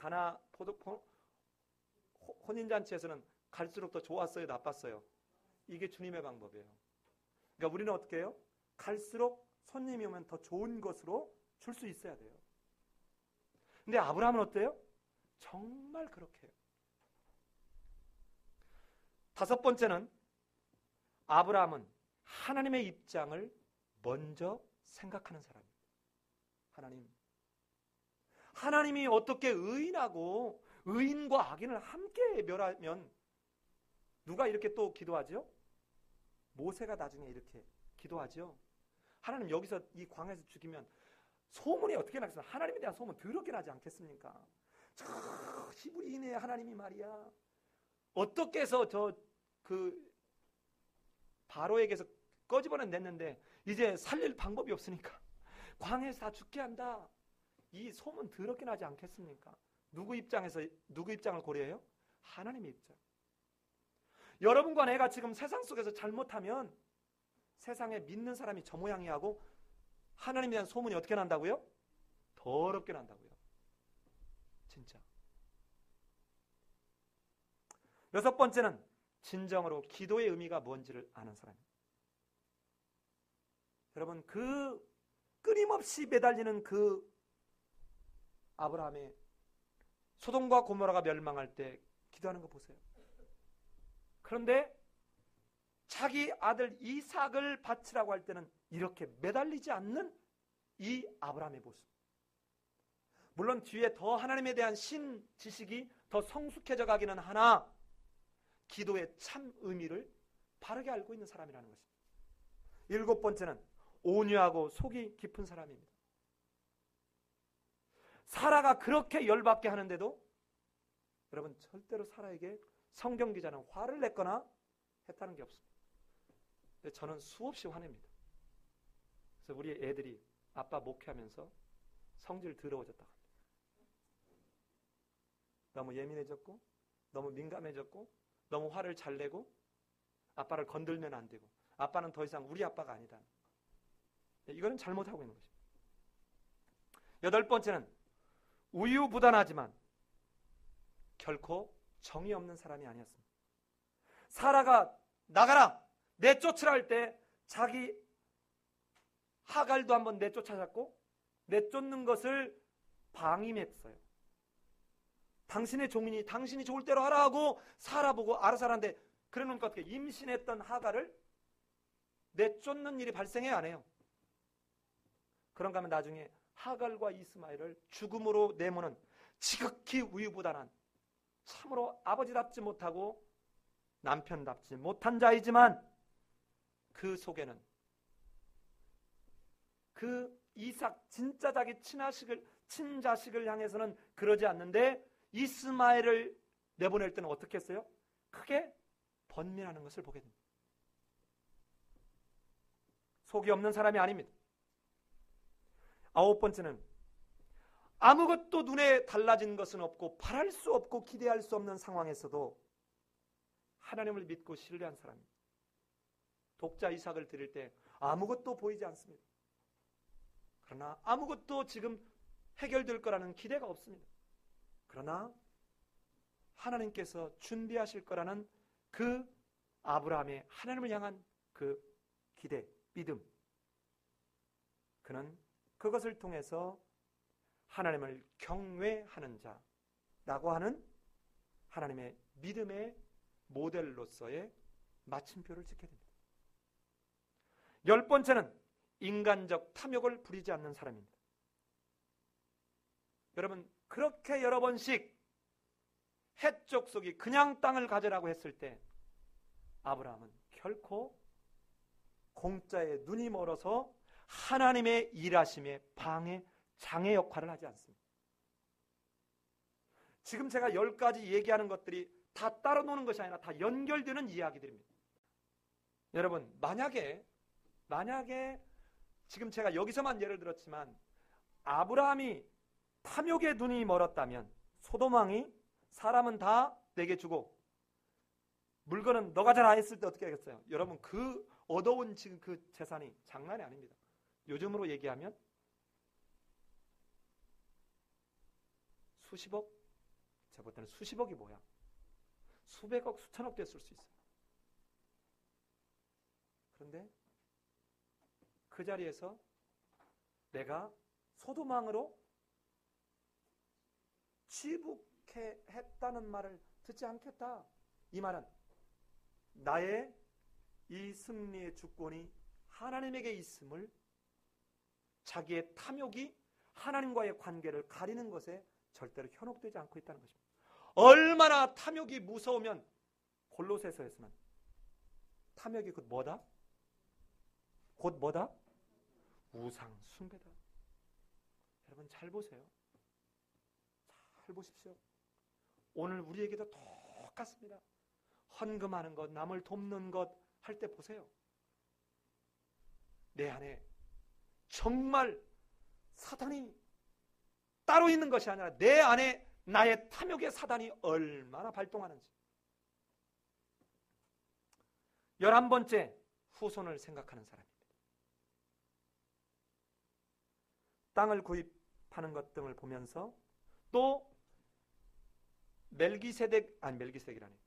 혼인잔치에서는 갈수록 더 좋았어요? 나빴어요? 이게 주님의 방법이에요. 그러니까 우리는 어떻게 해요? 갈수록 손님이 오면 더 좋은 것으로 줄 수 있어야 돼요. 근데 아브라함은 어때요? 정말 그렇게 해요. 다섯 번째는 아브라함은 하나님의 입장을 먼저 생각하는 사람입니다. 하나님이 어떻게 의인하고 의인과 악인을 함께 멸하면 누가 이렇게 또 기도하죠? 모세가 나중에 이렇게 기도하죠. 하나님 여기서 이 광야에서 죽이면 소문이 어떻게 나겠습니까? 하나님에 대한 소문 더럽게 나지 않겠습니까? 저 히브리인의 하나님이 말이야 어떻게 해서 바로에게서 꺼집어는 냈는데 이제 살릴 방법이 없으니까 광야에서 다 죽게 한다. 이 소문 더럽게 나지 않겠습니까? 누구 입장을 고려해요? 하나님의 입장. 여러분과 내가 지금 세상 속에서 잘못하면 세상에 믿는 사람이 저 모양이 하고 하나님에 대한 소문이 어떻게 난다고요? 더럽게 난다고요. 진짜. 여섯 번째는 진정으로 기도의 의미가 뭔지를 아는 사람입니다. 여러분 끊임없이 매달리는 아브라함의 소돔과 고모라가 멸망할 때 기도하는 거 보세요. 그런데 자기 아들 이삭을 바치라고 할 때는 이렇게 매달리지 않는 이 아브라함의 모습. 물론 뒤에 더 하나님에 대한 신 지식이 더 성숙해져 가기는 하나 기도의 참 의미를 바르게 알고 있는 사람이라는 것입니다. 일곱 번째는 온유하고 속이 깊은 사람입니다. 사라가 그렇게 열받게 하는데도 여러분 절대로 사라에게 성경 기자는 화를 냈거나 했다는 게 없습니다. 근데 저는 수없이 화냅니다. 그래서 우리 애들이 아빠 목회하면서 성질 더러워졌다고 합니다. 너무 예민해졌고 너무 민감해졌고 너무 화를 잘 내고 아빠를 건들면 안 되고 아빠는 더 이상 우리 아빠가 아니다. 이거는 잘못하고 있는 것입니다. 여덟 번째는 우유부단하지만 결코 정이 없는 사람이 아니었습니다. 사라가 나가라 내쫓으라 할 때 자기 하갈도 한번 내쫓아잡고 내쫓는 것을 방임했어요. 당신의 종이니 당신이 좋을 대로 하라 하고 사라 보고 알아서 하라는데 그러니까 어떻게 임신했던 하갈을 내쫓는 일이 발생해야 안 해요. 그런가 하면 나중에 하갈과 이스마엘을 죽음으로 내모는 지극히 우유부단한 참으로 아버지답지 못하고 남편답지 못한 자이지만 그 속에는 그 이삭 진짜 자기 친자식을 향해서는 그러지 않는데 이스마엘을 내보낼 때는 어떻게 했어요? 크게 번민하는 것을 보게 됩니다. 속이 없는 사람이 아닙니다. 아홉 번째는 아무것도 눈에 달라진 것은 없고 바랄 수 없고 기대할 수 없는 상황에서도 하나님을 믿고 신뢰한 사람입니다. 독자 이삭을 드릴 때 아무것도 보이지 않습니다. 그러나 아무것도 지금 해결될 거라는 기대가 없습니다. 그러나 하나님께서 준비하실 거라는 그 아브라함의 하나님을 향한 그 기대, 믿음. 그는 그것을 통해서 하나님을 경외하는 자라고 하는 하나님의 믿음의 모델로서의 마침표를 찍게 됩니다. 열 번째는 인간적 탐욕을 부리지 않는 사람입니다. 여러분 그렇게 여러 번씩 해쪽 속이 그냥 땅을 가져라고 했을 때 아브라함은 결코 공짜에 눈이 멀어서 하나님의 일하심의 방해, 장애 역할을 하지 않습니다. 지금 제가 10가지 얘기하는 것들이 다 따로 노는 것이 아니라 다 연결되는 이야기들입니다. 여러분 만약에 지금 제가 여기서만 예를 들었지만 아브라함이 탐욕의 눈이 멀었다면 소돔 왕이 사람은 다 내게 주고 물건은 너가 잘 안 했을 때 어떻게 하겠어요? 여러분 그 얻어온 지금 그 재산이 장난이 아닙니다. 요즘으로 얘기하면 수십억? 제가 볼 때는 수십억이 뭐야? 수백억, 수천억 됐을 수 있어요. 그런데 그 자리에서 내가 소돔왕으로 취북해 했다는 말을 듣지 않겠다. 이 말은 나의 이 승리의 주권이 하나님에게 있음을 자기의 탐욕이 하나님과의 관계를 가리는 것에 절대로 현혹되지 않고 있다는 것입니다. 얼마나 탐욕이 무서우면 골로새서에서는 탐욕이 곧 뭐다? 곧 뭐다? 우상 숭배다. 여러분 잘 보세요. 잘 보십시오. 오늘 우리에게도 똑같습니다. 헌금하는 것, 남을 돕는 것 할 때 보세요. 내 안에 정말 사단이 따로 있는 것이 아니라 내 안에 나의 탐욕의 사단이 얼마나 발동하는지. 11번째, 후손을 생각하는 사람입니다. 땅을 구입하는 것 등을 보면서 또 멜기세덱이라니.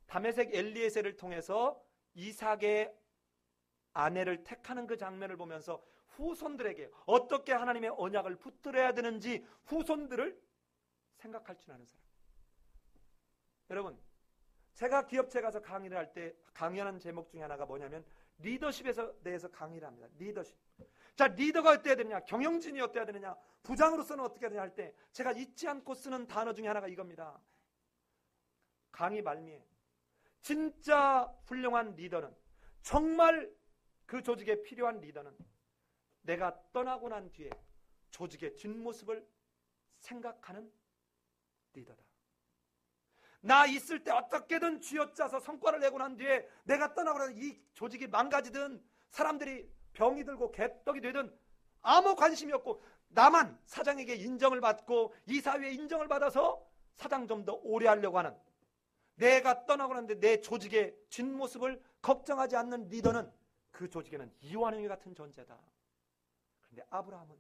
다메섹 엘리에셀을 통해서 이삭의 아내를 택하는 그 장면을 보면서 후손들에게 어떻게 하나님의 언약을 붙들어야 되는지 후손들을 생각할 줄 아는 사람. 여러분, 제가 기업체 가서 강의를 할 때 강의하는 제목 중에 하나가 뭐냐면 리더십에 대해서 강의를 합니다. 리더십. 자, 리더가 어때야 되느냐, 경영진이 어때야 되느냐, 부장으로서는 어떻게 해야 되냐 할 때 제가 잊지 않고 쓰는 단어 중에 하나가 이겁니다. 강의 말미에 진짜 훌륭한 리더는, 정말 그 조직에 필요한 리더는 내가 떠나고 난 뒤에 조직의 뒷모습을 생각하는 리더다. 나 있을 때 어떻게든 쥐어짜서 성과를 내고 난 뒤에 내가 떠나고 난 이 조직이 망가지든 사람들이 병이 들고 개떡이 되든 아무 관심이 없고 나만 사장에게 인정을 받고 이사회에 인정을 받아서 사장 좀 더 오래 하려고 하는, 내가 떠나고 났는데 내 조직의 뒷모습을 걱정하지 않는 리더는 그 조직에는 이완용이 같은 존재다. 그런데 아브라함은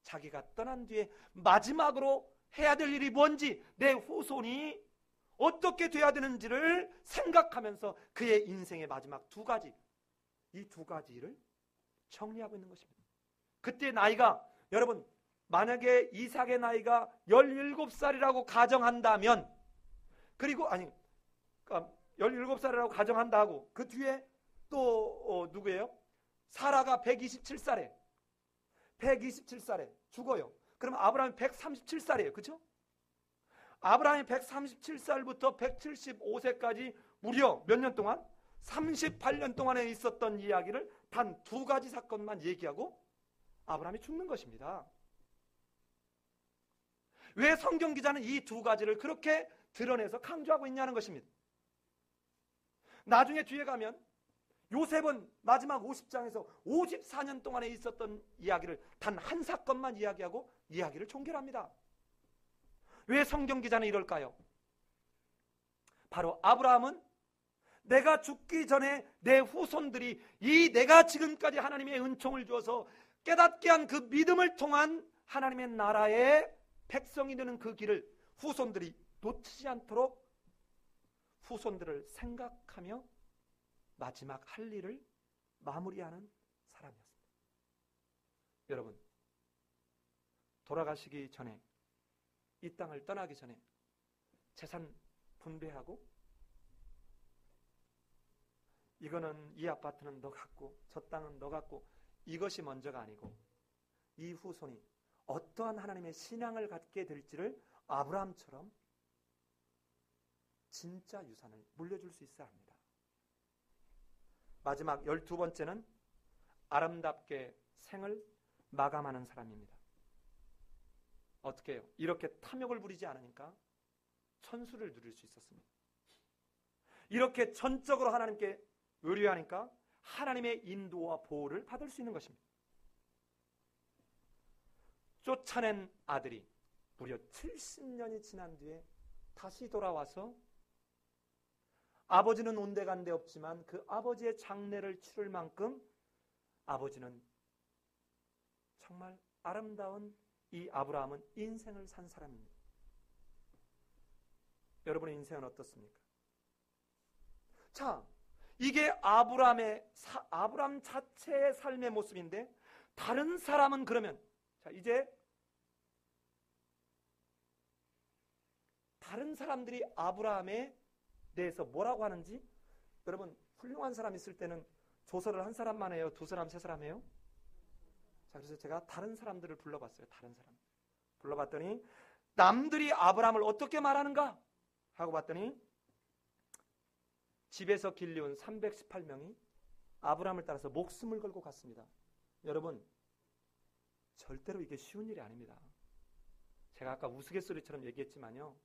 자기가 떠난 뒤에 마지막으로 해야 될 일이 뭔지, 내 후손이 어떻게 돼야 되는지를 생각하면서 그의 인생의 마지막 두 가지, 이 두 가지를 정리하고 있는 것입니다. 그때 나이가, 여러분, 만약에 이삭의 나이가 17살이라고 가정한다면, 그리고 17살이라고 가정한다고 그 뒤에 또 누구예요? 사라가 127살에 죽어요. 그러면 아브라함이 137살이에요. 그렇죠? 아브라함이 137살부터 175세까지 무려 몇 년 동안? 38년 동안에 있었던 이야기를 단 두 가지 사건만 얘기하고 아브라함이 죽는 것입니다. 왜 성경 기자는 이 두 가지를 그렇게 드러내서 강조하고 있냐는 것입니다. 나중에 뒤에 가면 요셉은 마지막 50장에서 54년 동안에 있었던 이야기를 단 한 사건만 이야기하고 이야기를 종결합니다. 왜 성경 기자는 이럴까요? 바로 아브라함은 내가 죽기 전에 내 후손들이 이 내가 지금까지 하나님의 은총을 주어서 깨닫게 한 그 믿음을 통한 하나님의 나라의 백성이 되는 그 길을 후손들이 놓치지 않도록 후손들을 생각하며 마지막 할 일을 마무리하는 사람이었습니다. 여러분, 돌아가시기 전에, 이 땅을 떠나기 전에 재산 분배하고 이거는, 이 아파트는 너 갖고 저 땅은 너 갖고, 이것이 먼저가 아니고 이 후손이 어떠한 하나님의 신앙을 갖게 될지를 아브라함처럼 진짜 유산을 물려줄 수 있어야 합니다. 마지막 12번째는 아름답게 생을 마감하는 사람입니다. 어떻게 해요? 이렇게 탐욕을 부리지 않으니까 천수를 누릴 수 있었습니다. 이렇게 전적으로 하나님께 의뢰하니까 하나님의 인도와 보호를 받을 수 있는 것입니다. 쫓아낸 아들이 무려 70년이 지난 뒤에 다시 돌아와서 아버지는 온데간데 없지만 그 아버지의 장례를 치를 만큼 아버지는 정말 아름다운 이 아브라함은 인생을 산 사람입니다. 여러분의 인생은 어떻습니까? 자, 이게 아브라함 자체의 삶의 모습인데, 다른 사람은 그러면, 자, 이제 다른 사람들이 아브라함에 대해서 뭐라고 하는지, 여러분, 훌륭한 사람 있을 때는 조서를 한 사람만 해요? 두 사람, 세 사람 해요? 자, 그래서 제가 다른 사람들을 불러봤어요. 다른 사람. 불러봤더니 남들이 아브라함을 어떻게 말하는가 하고 봤더니 집에서 길리운 318명이 아브라함을 따라서 목숨을 걸고 갔습니다. 여러분, 절대로 이게 쉬운 일이 아닙니다. 제가 아까 우스갯소리처럼 얘기했지만요.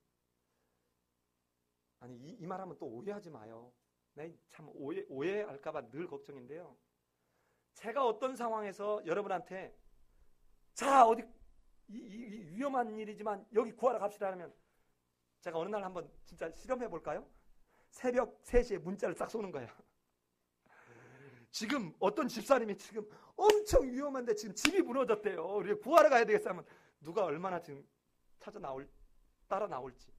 아니 이 말하면 또 오해하지 마요. 네, 참 오해할까봐 늘 걱정인데요. 제가 어떤 상황에서 여러분한테 자 어디 이 위험한 일이지만 여기 구하러 갑시다 하면 제가 어느 날 한번 진짜 실험해 볼까요? 새벽 3시에 문자를 싹 쏘는 거야. 지금 어떤 집사님이 지금 엄청 위험한데 지금 집이 무너졌대요. 우리 구하러 가야 되겠어 하면 누가 얼마나 지금 따라 나올지.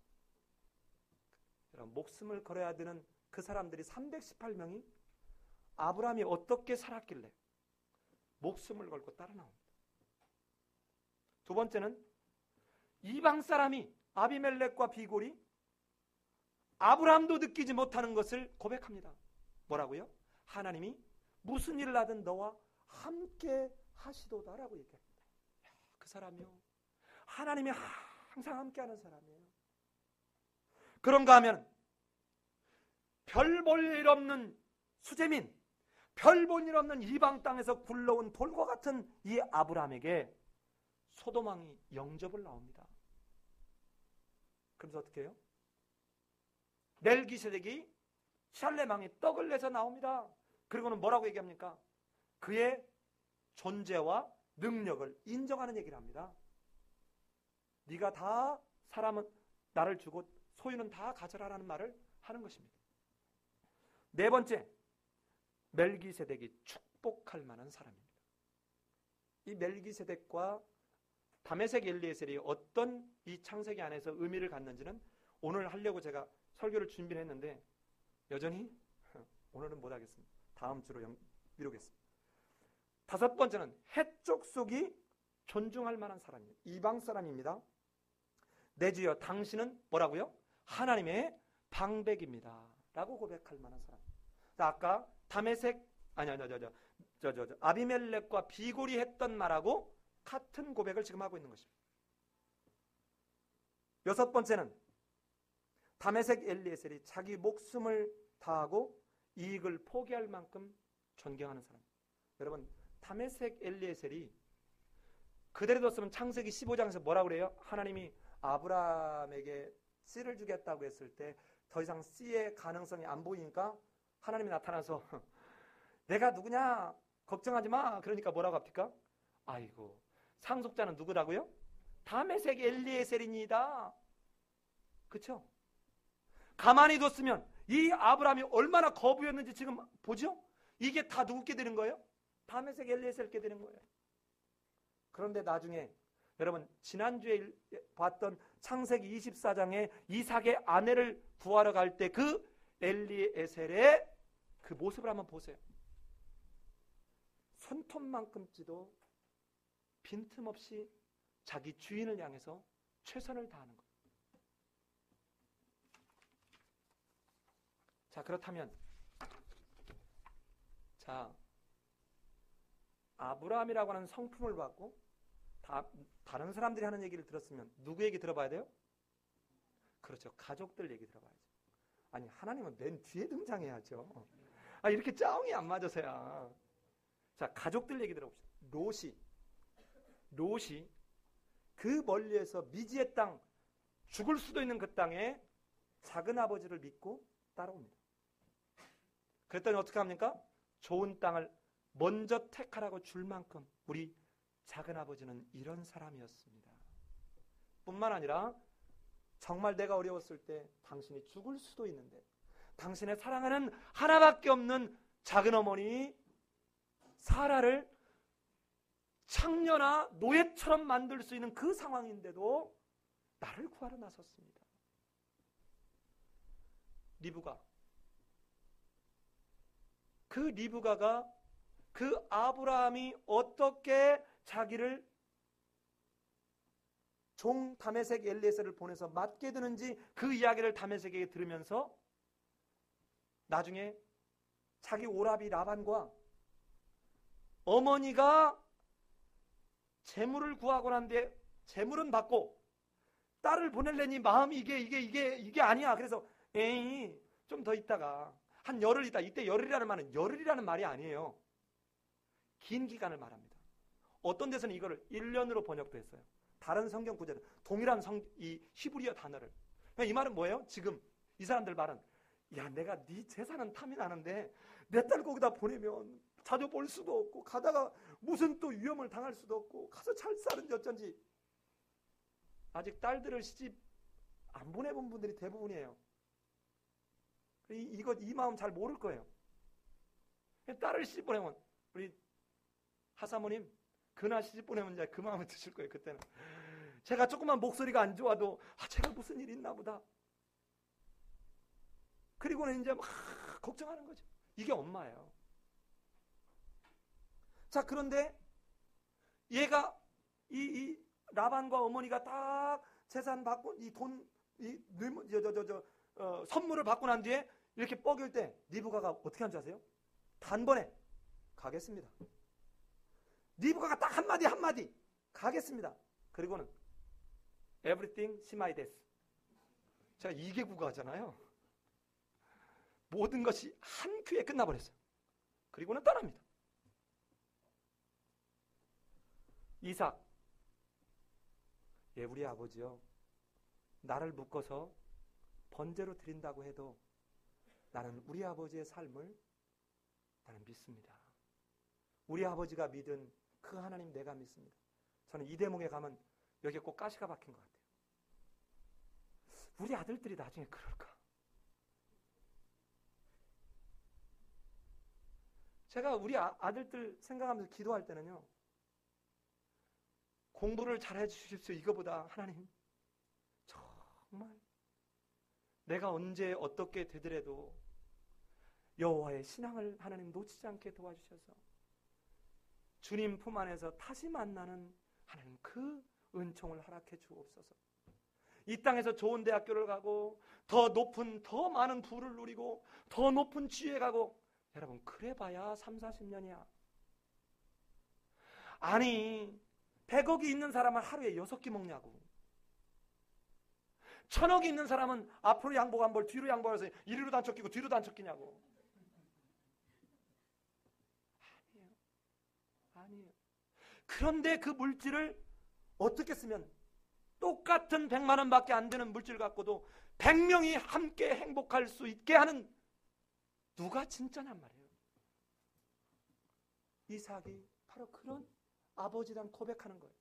여러분, 목숨을 걸어야 되는 그 사람들이 318명이 아브라함이 어떻게 살았길래 목숨을 걸고 따라 나옵니다. 두 번째는 이방 사람이 아비멜렉과 비골이 아브라함도 느끼지 못하는 것을 고백합니다. 뭐라고요? 하나님이 무슨 일을 하든 너와 함께 하시도다라고 얘기합니다. 그 사람이요. 하나님이 항상 함께하는 사람이에요. 그런가 하면 별 볼 일 없는 수재민, 별 볼 일 없는 이방 땅에서 굴러온 돌과 같은 이 아브라함에게 소돔 왕이 영접을 나옵니다. 그래서 어떻게 해요? 멜기세덱이 샬렘 왕이 떡을 내서 나옵니다. 그리고는 뭐라고 얘기합니까? 그의 존재와 능력을 인정하는 얘기를 합니다. 네가 다 사람은 나를 주고 소유는 다 가져라라는 말을 하는 것입니다. 네 번째, 멜기세덱이 축복할 만한 사람입니다. 이 멜기세덱과 다메섹 엘리에셀이 어떤 이 창세기 안에서 의미를 갖는지는 오늘 하려고 제가 설교를 준비를 했는데 여전히 오늘은 못하겠습니다. 다음 주로 미루겠습니다. 다섯 번째는 해쪽 속이 존중할 만한 사람이에요. 이방 사람입니다. 내 주여 당신은 뭐라고요? 하나님의 방백입니다 라고 고백할 만한 사람. 아까 아비멜렉과 비골이 했던 말하고 같은 고백을 지금 하고 있는 것입니다. 여섯 번째는 다메섹 엘리에셀이 자기 목숨을 다하고 이익을 포기할 만큼 존경하는 사람. 여러분, 다메섹 엘리에셀이 그대로 뒀으면 창세기 15장에서 뭐라고 그래요? 하나님이 아브라함에게 씨를 주겠다고 했을 때 더 이상 씨의 가능성이 안 보이니까 하나님이 나타나서 내가 누구냐? 걱정하지 마. 그러니까 뭐라고 합니까? 아이고, 상속자는 누구라고요? 다메섹 엘리에셀입니다. 그렇죠? 가만히 뒀으면 이 아브라함이 얼마나 거부였는지 지금 보죠? 이게 다 누구께 되는 거예요? 다메섹 엘리에셀께 되는 거예요. 그런데 나중에 여러분 지난주에 봤던 창세기 24장에 이삭의 아내를 구하러 갈 때 그 엘리에셀의 그 모습을 한번 보세요. 손톱만큼지도 빈틈없이 자기 주인을 향해서 최선을 다하는 거예요. 자, 그렇다면 아브라함이라고 하는 성품을 받고 다른 사람들이 하는 얘기를 들었으면 누구 얘기 들어봐야 돼요? 그렇죠. 가족들 얘기 들어봐야죠. 아니, 하나님은 맨 뒤에 등장해야죠. 이렇게 짜웅이 안 맞아서야. 자, 가족들 얘기 들어봅시다. 롯이 그 멀리에서 미지의 땅, 죽을 수도 있는 그 땅에 작은 아버지를 믿고 따라옵니다. 그랬더니 어떻게 합니까? 좋은 땅을 먼저 택하라고 줄 만큼 우리 작은 아버지는 이런 사람이었습니다. 뿐만 아니라 정말 내가 어려웠을 때 당신이 죽을 수도 있는데 당신의 사랑하는 하나밖에 없는 작은 어머니 사라를 창녀나 노예처럼 만들 수 있는 그 상황인데도 나를 구하러 나섰습니다. 리브가가 그 아브라함이 어떻게 자기를 종 다메섹 엘리에셀을 보내서 맞게 되는지 그 이야기를 다메섹에게 들으면서 나중에 자기 오라비 라반과 어머니가 재물을 구하고 난데 재물은 받고 딸을 보낼래니 마음이 이게 아니야. 그래서 에이 좀 더 있다가 한 열흘 있다. 이때 열흘이라는 말은 열흘이라는 말이 아니에요. 긴 기간을 말합니다. 어떤 데서는 이거를 1년으로 번역도 했어요. 다른 성경 구절은 동일한 이 히브리어 단어를. 이 말은 뭐예요? 지금 이 사람들 말은 야, 내가 네 재산은 탐이 나는데 내 딸 거기다 보내면 자주 볼 수도 없고 가다가 무슨 또 위험을 당할 수도 없고 가서 잘 사는지 어쩐지. 아직 딸들을 시집 안 보내본 분들이 대부분이에요. 이 마음 잘 모를 거예요. 딸을 시집 보내면 우리 하사모님 그날 시집 보내면 이제 그 마음을 드실 거예요. 그때는 제가 조금만 목소리가 안 좋아도 제가 무슨 일이 있나 보다. 그리고는 이제 막 걱정하는 거죠. 이게 엄마예요. 자, 그런데 얘가 이 라반과 어머니가 딱 재산 받고 이 돈 선물을 받고 난 뒤에 이렇게 뻐길 때 리브가가 어떻게 한 줄 아세요? 단번에 가겠습니다. 리브가가 딱 한마디 가겠습니다. 그리고는 everything she my death. 제가 2개 국어하잖아요. 모든 것이 한 큐에 끝나버렸어요. 그리고는 떠납니다. 이삭, 우리 아버지요, 나를 묶어서 번제로 드린다고 해도 나는 우리 아버지의 삶을 나는 믿습니다. 우리 아버지가 믿은 그 하나님 내가 믿습니다. 저는 이 대목에 가면 여기에 꼭 가시가 박힌 것 같아요. 우리 아들들이 나중에 그럴까? 제가 우리 아들들 생각하면서 기도할 때는요, 공부를 잘해 주십시오. 이거보다 하나님 정말 내가 언제 어떻게 되더라도 여호와의 신앙을 하나님 놓치지 않게 도와주셔서 주님 품 안에서 다시 만나는 하나님 그 은총을 허락해 주옵소서. 이 땅에서 좋은 대학교를 가고 더 높은 더 많은 부를 누리고 더 높은 지위에 가고, 여러분 그래봐야 3, 40년이야. 아니 100억이 있는 사람은 하루에 6끼 먹냐고. 1000억이 있는 사람은 앞으로 양복 한 벌 뒤로 양복해서 이리로 단척 끼고 뒤로 단척 끼냐고. 아니에요. 그런데 그 물질을 어떻게 쓰면 똑같은 100만 원밖에 안 되는 물질 갖고도 100명이 함께 행복할 수 있게 하는 누가 진짜냔 말이에요. 이삭이 바로 그런 아버지란 고백하는 거예요.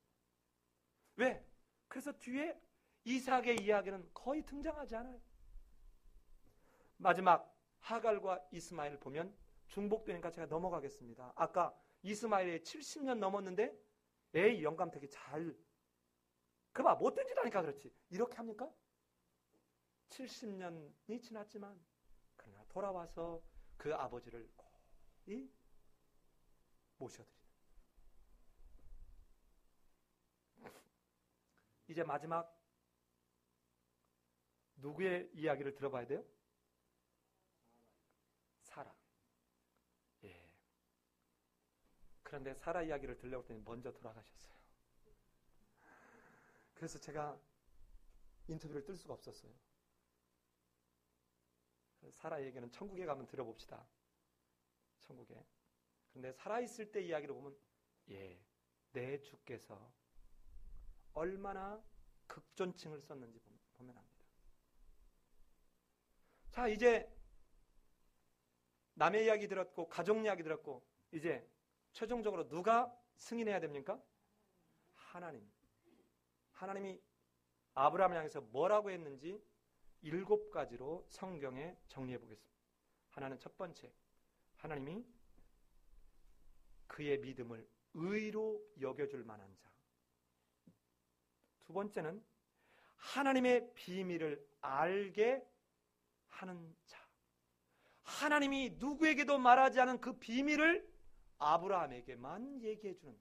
왜? 그래서 뒤에 이삭의 이야기는 거의 등장하지 않아요. 마지막 하갈과 이스마엘 보면 중복되니까 제가 넘어가겠습니다. 아까 이스마엘이 70년 넘었는데 에이 영감택이 잘 그봐 못된 짓 하니까 그렇지. 이렇게 합니까? 70년이 지났지만 그러나 돌아와서 그 아버지를 고이 모셔드립니다. 이제 마지막 누구의 이야기를 들어봐야 돼요? 사라. 예. 그런데 사라 이야기를 들려고 했더니 먼저 돌아가셨어요. 그래서 제가 인터뷰를 뜰 수가 없었어요. 사라 얘기는 천국에 가면 들어봅시다. 천국에. 그런데 살아있을 때 이야기를 보면 내 주께서 얼마나 극존칭을 썼는지 보면 합니다. 자, 이제 남의 이야기 들었고 가족 이야기 들었고 이제 최종적으로 누가 승인해야 됩니까? 하나님이 아브라함을 향해서 뭐라고 했는지 7가지로 성경에 정리해 보겠습니다. 하나는 첫 번째, 하나님이 그의 믿음을 의로 여겨줄 만한 자. 두 번째는 하나님의 비밀을 알게 하는 자. 하나님이 누구에게도 말하지 않은 그 비밀을 아브라함에게만 얘기해 주는.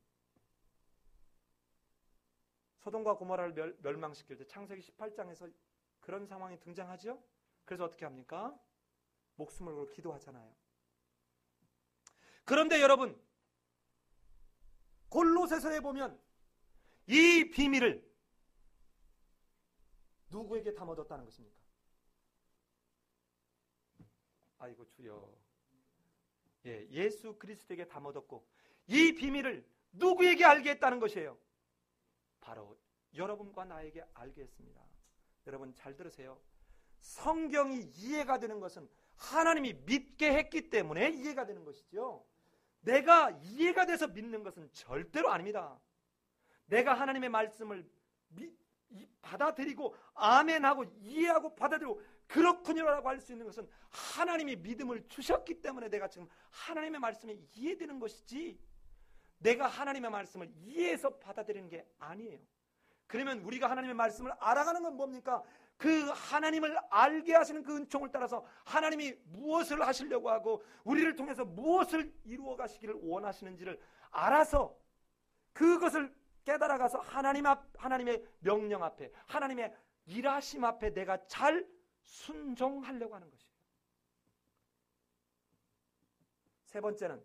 소돔과 고모라를 멸망시킬 때 창세기 18장에서 그런 상황이 등장하죠. 그래서 어떻게 합니까? 목숨을 걸고 기도하잖아요. 그런데 여러분, 골로새서에 보면 이 비밀을 누구에게 담아뒀다는 것입니까? 아이고 주여. 예수 그리스도에게 담아뒀고 이 비밀을 누구에게 알게 했다는 것이에요? 바로 여러분과 나에게 알게 했습니다. 여러분 잘 들으세요. 성경이 이해가 되는 것은 하나님이 믿게 했기 때문에 이해가 되는 것이죠. 내가 이해가 돼서 믿는 것은 절대로 아닙니다. 내가 하나님의 말씀을 받아들이고 아멘하고 이해하고 받아들이고 그렇군요라고 할 수 있는 것은 하나님이 믿음을 주셨기 때문에 내가 지금 하나님의 말씀에 이해되는 것이지, 내가 하나님의 말씀을 이해해서 받아들이는 게 아니에요. 그러면 우리가 하나님의 말씀을 알아가는 건 뭡니까? 그 하나님을 알게 하시는 그 은총을 따라서 하나님이 무엇을 하시려고 하고 우리를 통해서 무엇을 이루어 가시기를 원하시는지를 알아서 그것을 깨달아가서 하나님의 명령 앞에, 하나님의 일하심 앞에 내가 잘 순종하려고 하는 것이에요. 세 번째는,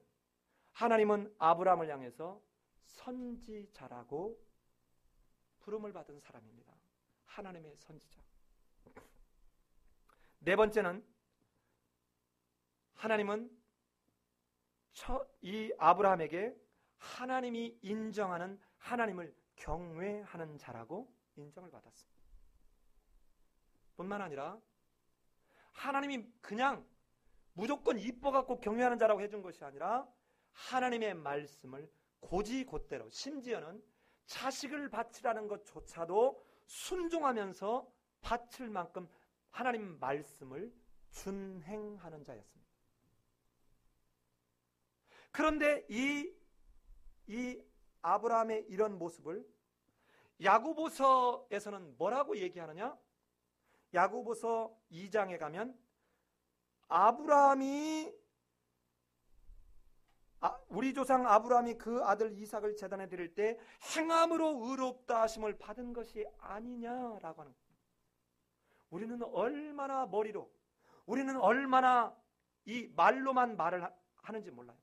하나님은 아브라함을 향해서 선지자라고 부름을 받은 사람입니다. 하나님의 선지자. 네 번째는, 하나님은 이 아브라함에게 하나님이 인정하는, 하나님을 경외하는 자라고 인정을 받았습니다. 뿐만 아니라 하나님이 그냥 무조건 이뻐갖고 경외하는 자라고 해준 것이 아니라 하나님의 말씀을 곧이곧대로, 심지어는 자식을 바치라는 것조차도 순종하면서 바칠 만큼 하나님 말씀을 준행하는 자였습니다. 그런데 이 아브라함의 이런 모습을 야고보서에서는 뭐라고 얘기하느냐? 야고보서 2장에 가면 우리 조상 아브라함이 그 아들 이삭을 제단에 드릴 때 행함으로 의롭다 하심을 받은 것이 아니냐라고 하는 겁니다. 우리는 얼마나 머리로, 우리는 얼마나 이 말로만 말을 하는지 몰라요.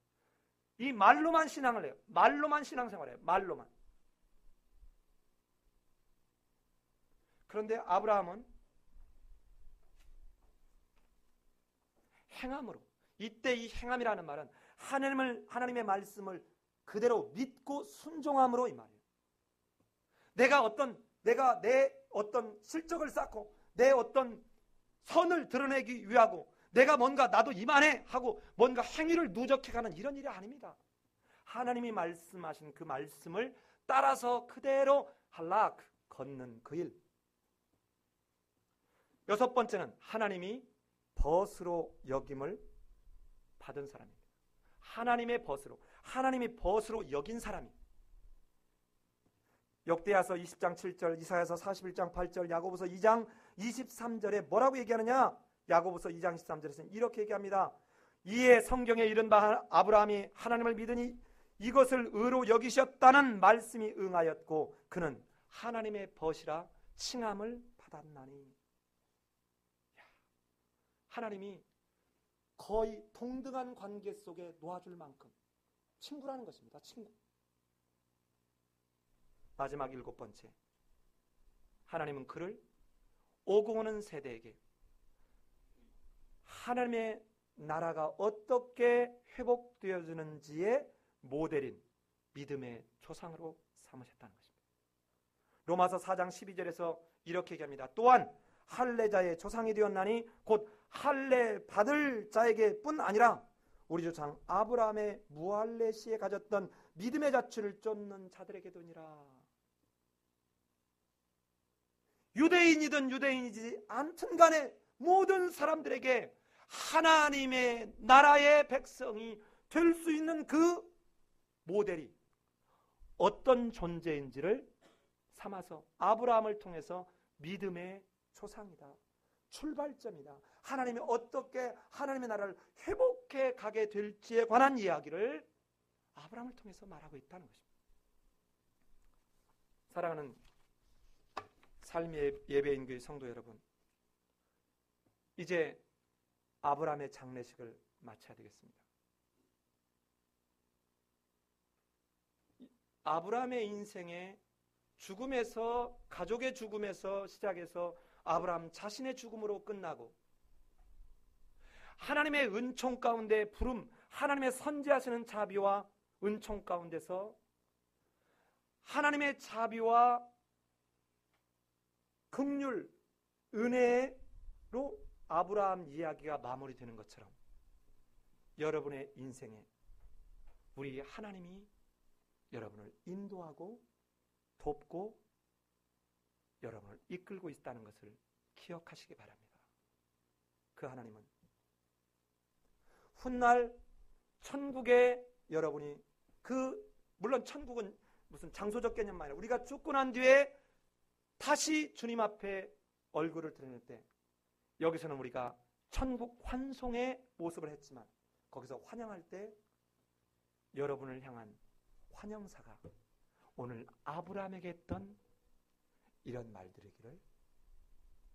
이 말로만 신앙을 해요. 말로만 신앙생활해요. 말로만. 그런데 아브라함은 행함으로, 이때 이 행함이라는 말은 하나님의 말씀을 그대로 믿고 순종함으로 이 말이에요. 내가 내 어떤 실적을 쌓고 내 어떤 선을 드러내기 위하고 내가 뭔가 나도 이만해 하고 뭔가 행위를 누적해가는 이런 일이 아닙니다. 하나님이 말씀하신 그 말씀을 따라서 그대로 할락 걷는 그 일. 여섯 번째는, 하나님이 벗으로 여김을 받은 사람입니다. 하나님의 벗으로, 하나님이 벗으로 여긴 사람이. 역대하서 20장 7절, 이사야서 41장 8절, 야고보서 2장 23절에 뭐라고 얘기하느냐? 야고보서 2장 23절에서는 이렇게 얘기합니다. 이에 성경에 이른 바 아브라함이 하나님을 믿으니 이것을 의로 여기셨다는 말씀이 응하였고 그는 하나님의 벗이라 칭함을 받았나니. 하나님이 거의 동등한 관계 속에 놓아줄 만큼 친구라는 것입니다. 친구. 마지막 일곱 번째, 하나님은 그를 오고 오는 세대에게 하나님의 나라가 어떻게 회복되어지는지의 모델인 믿음의 조상으로 삼으셨다는 것입니다. 로마서 4장 12절에서 이렇게 얘기합니다. 또한 할례자의 조상이 되었나니 곧 할례 받을 자에게 뿐 아니라 우리 조상 아브라함의 무할례 시에 가졌던 믿음의 자취를 쫓는 자들에게도니라. 유대인이든 유대인이지 않든 간에 모든 사람들에게 하나님의 나라의 백성이 될 수 있는 그 모델이 어떤 존재인지를 삼아서 아브라함을 통해서 믿음의 조상이다, 출발점이다, 하나님이 어떻게 하나님의 나라를 회복해 가게 될지에 관한 이야기를 아브라함을 통해서 말하고 있다는 것입니다. 사랑하는 삶의 예배인교회 성도 여러분, 이제 아브라함의 장례식을 마쳐야 되겠습니다. 아브라함의 인생의 죽음에서, 가족의 죽음에서 시작해서 아브라함 자신의 죽음으로 끝나고 하나님의 은총 가운데 부름, 하나님의 선지하시는 자비와 은총 가운데서 하나님의 자비와 긍휼, 은혜로 아브라함 이야기가 마무리되는 것처럼 여러분의 인생에 우리 하나님이 여러분을 인도하고 돕고 여러분을 이끌고 있다는 것을 기억하시기 바랍니다. 그 하나님은 훗날 천국에 여러분이 물론 천국은 무슨 장소적 개념만 아니라 우리가 죽고 난 뒤에 다시 주님 앞에 얼굴을 드러낼 때 여기서는 우리가 천국 환송의 모습을 했지만 거기서 환영할 때 여러분을 향한 환영사가 오늘 아브라함에게 했던 이런 말들이기를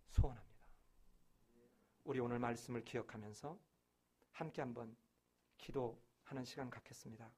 소원합니다. 우리 오늘 말씀을 기억하면서 함께 한번 기도하는 시간 갖겠습니다.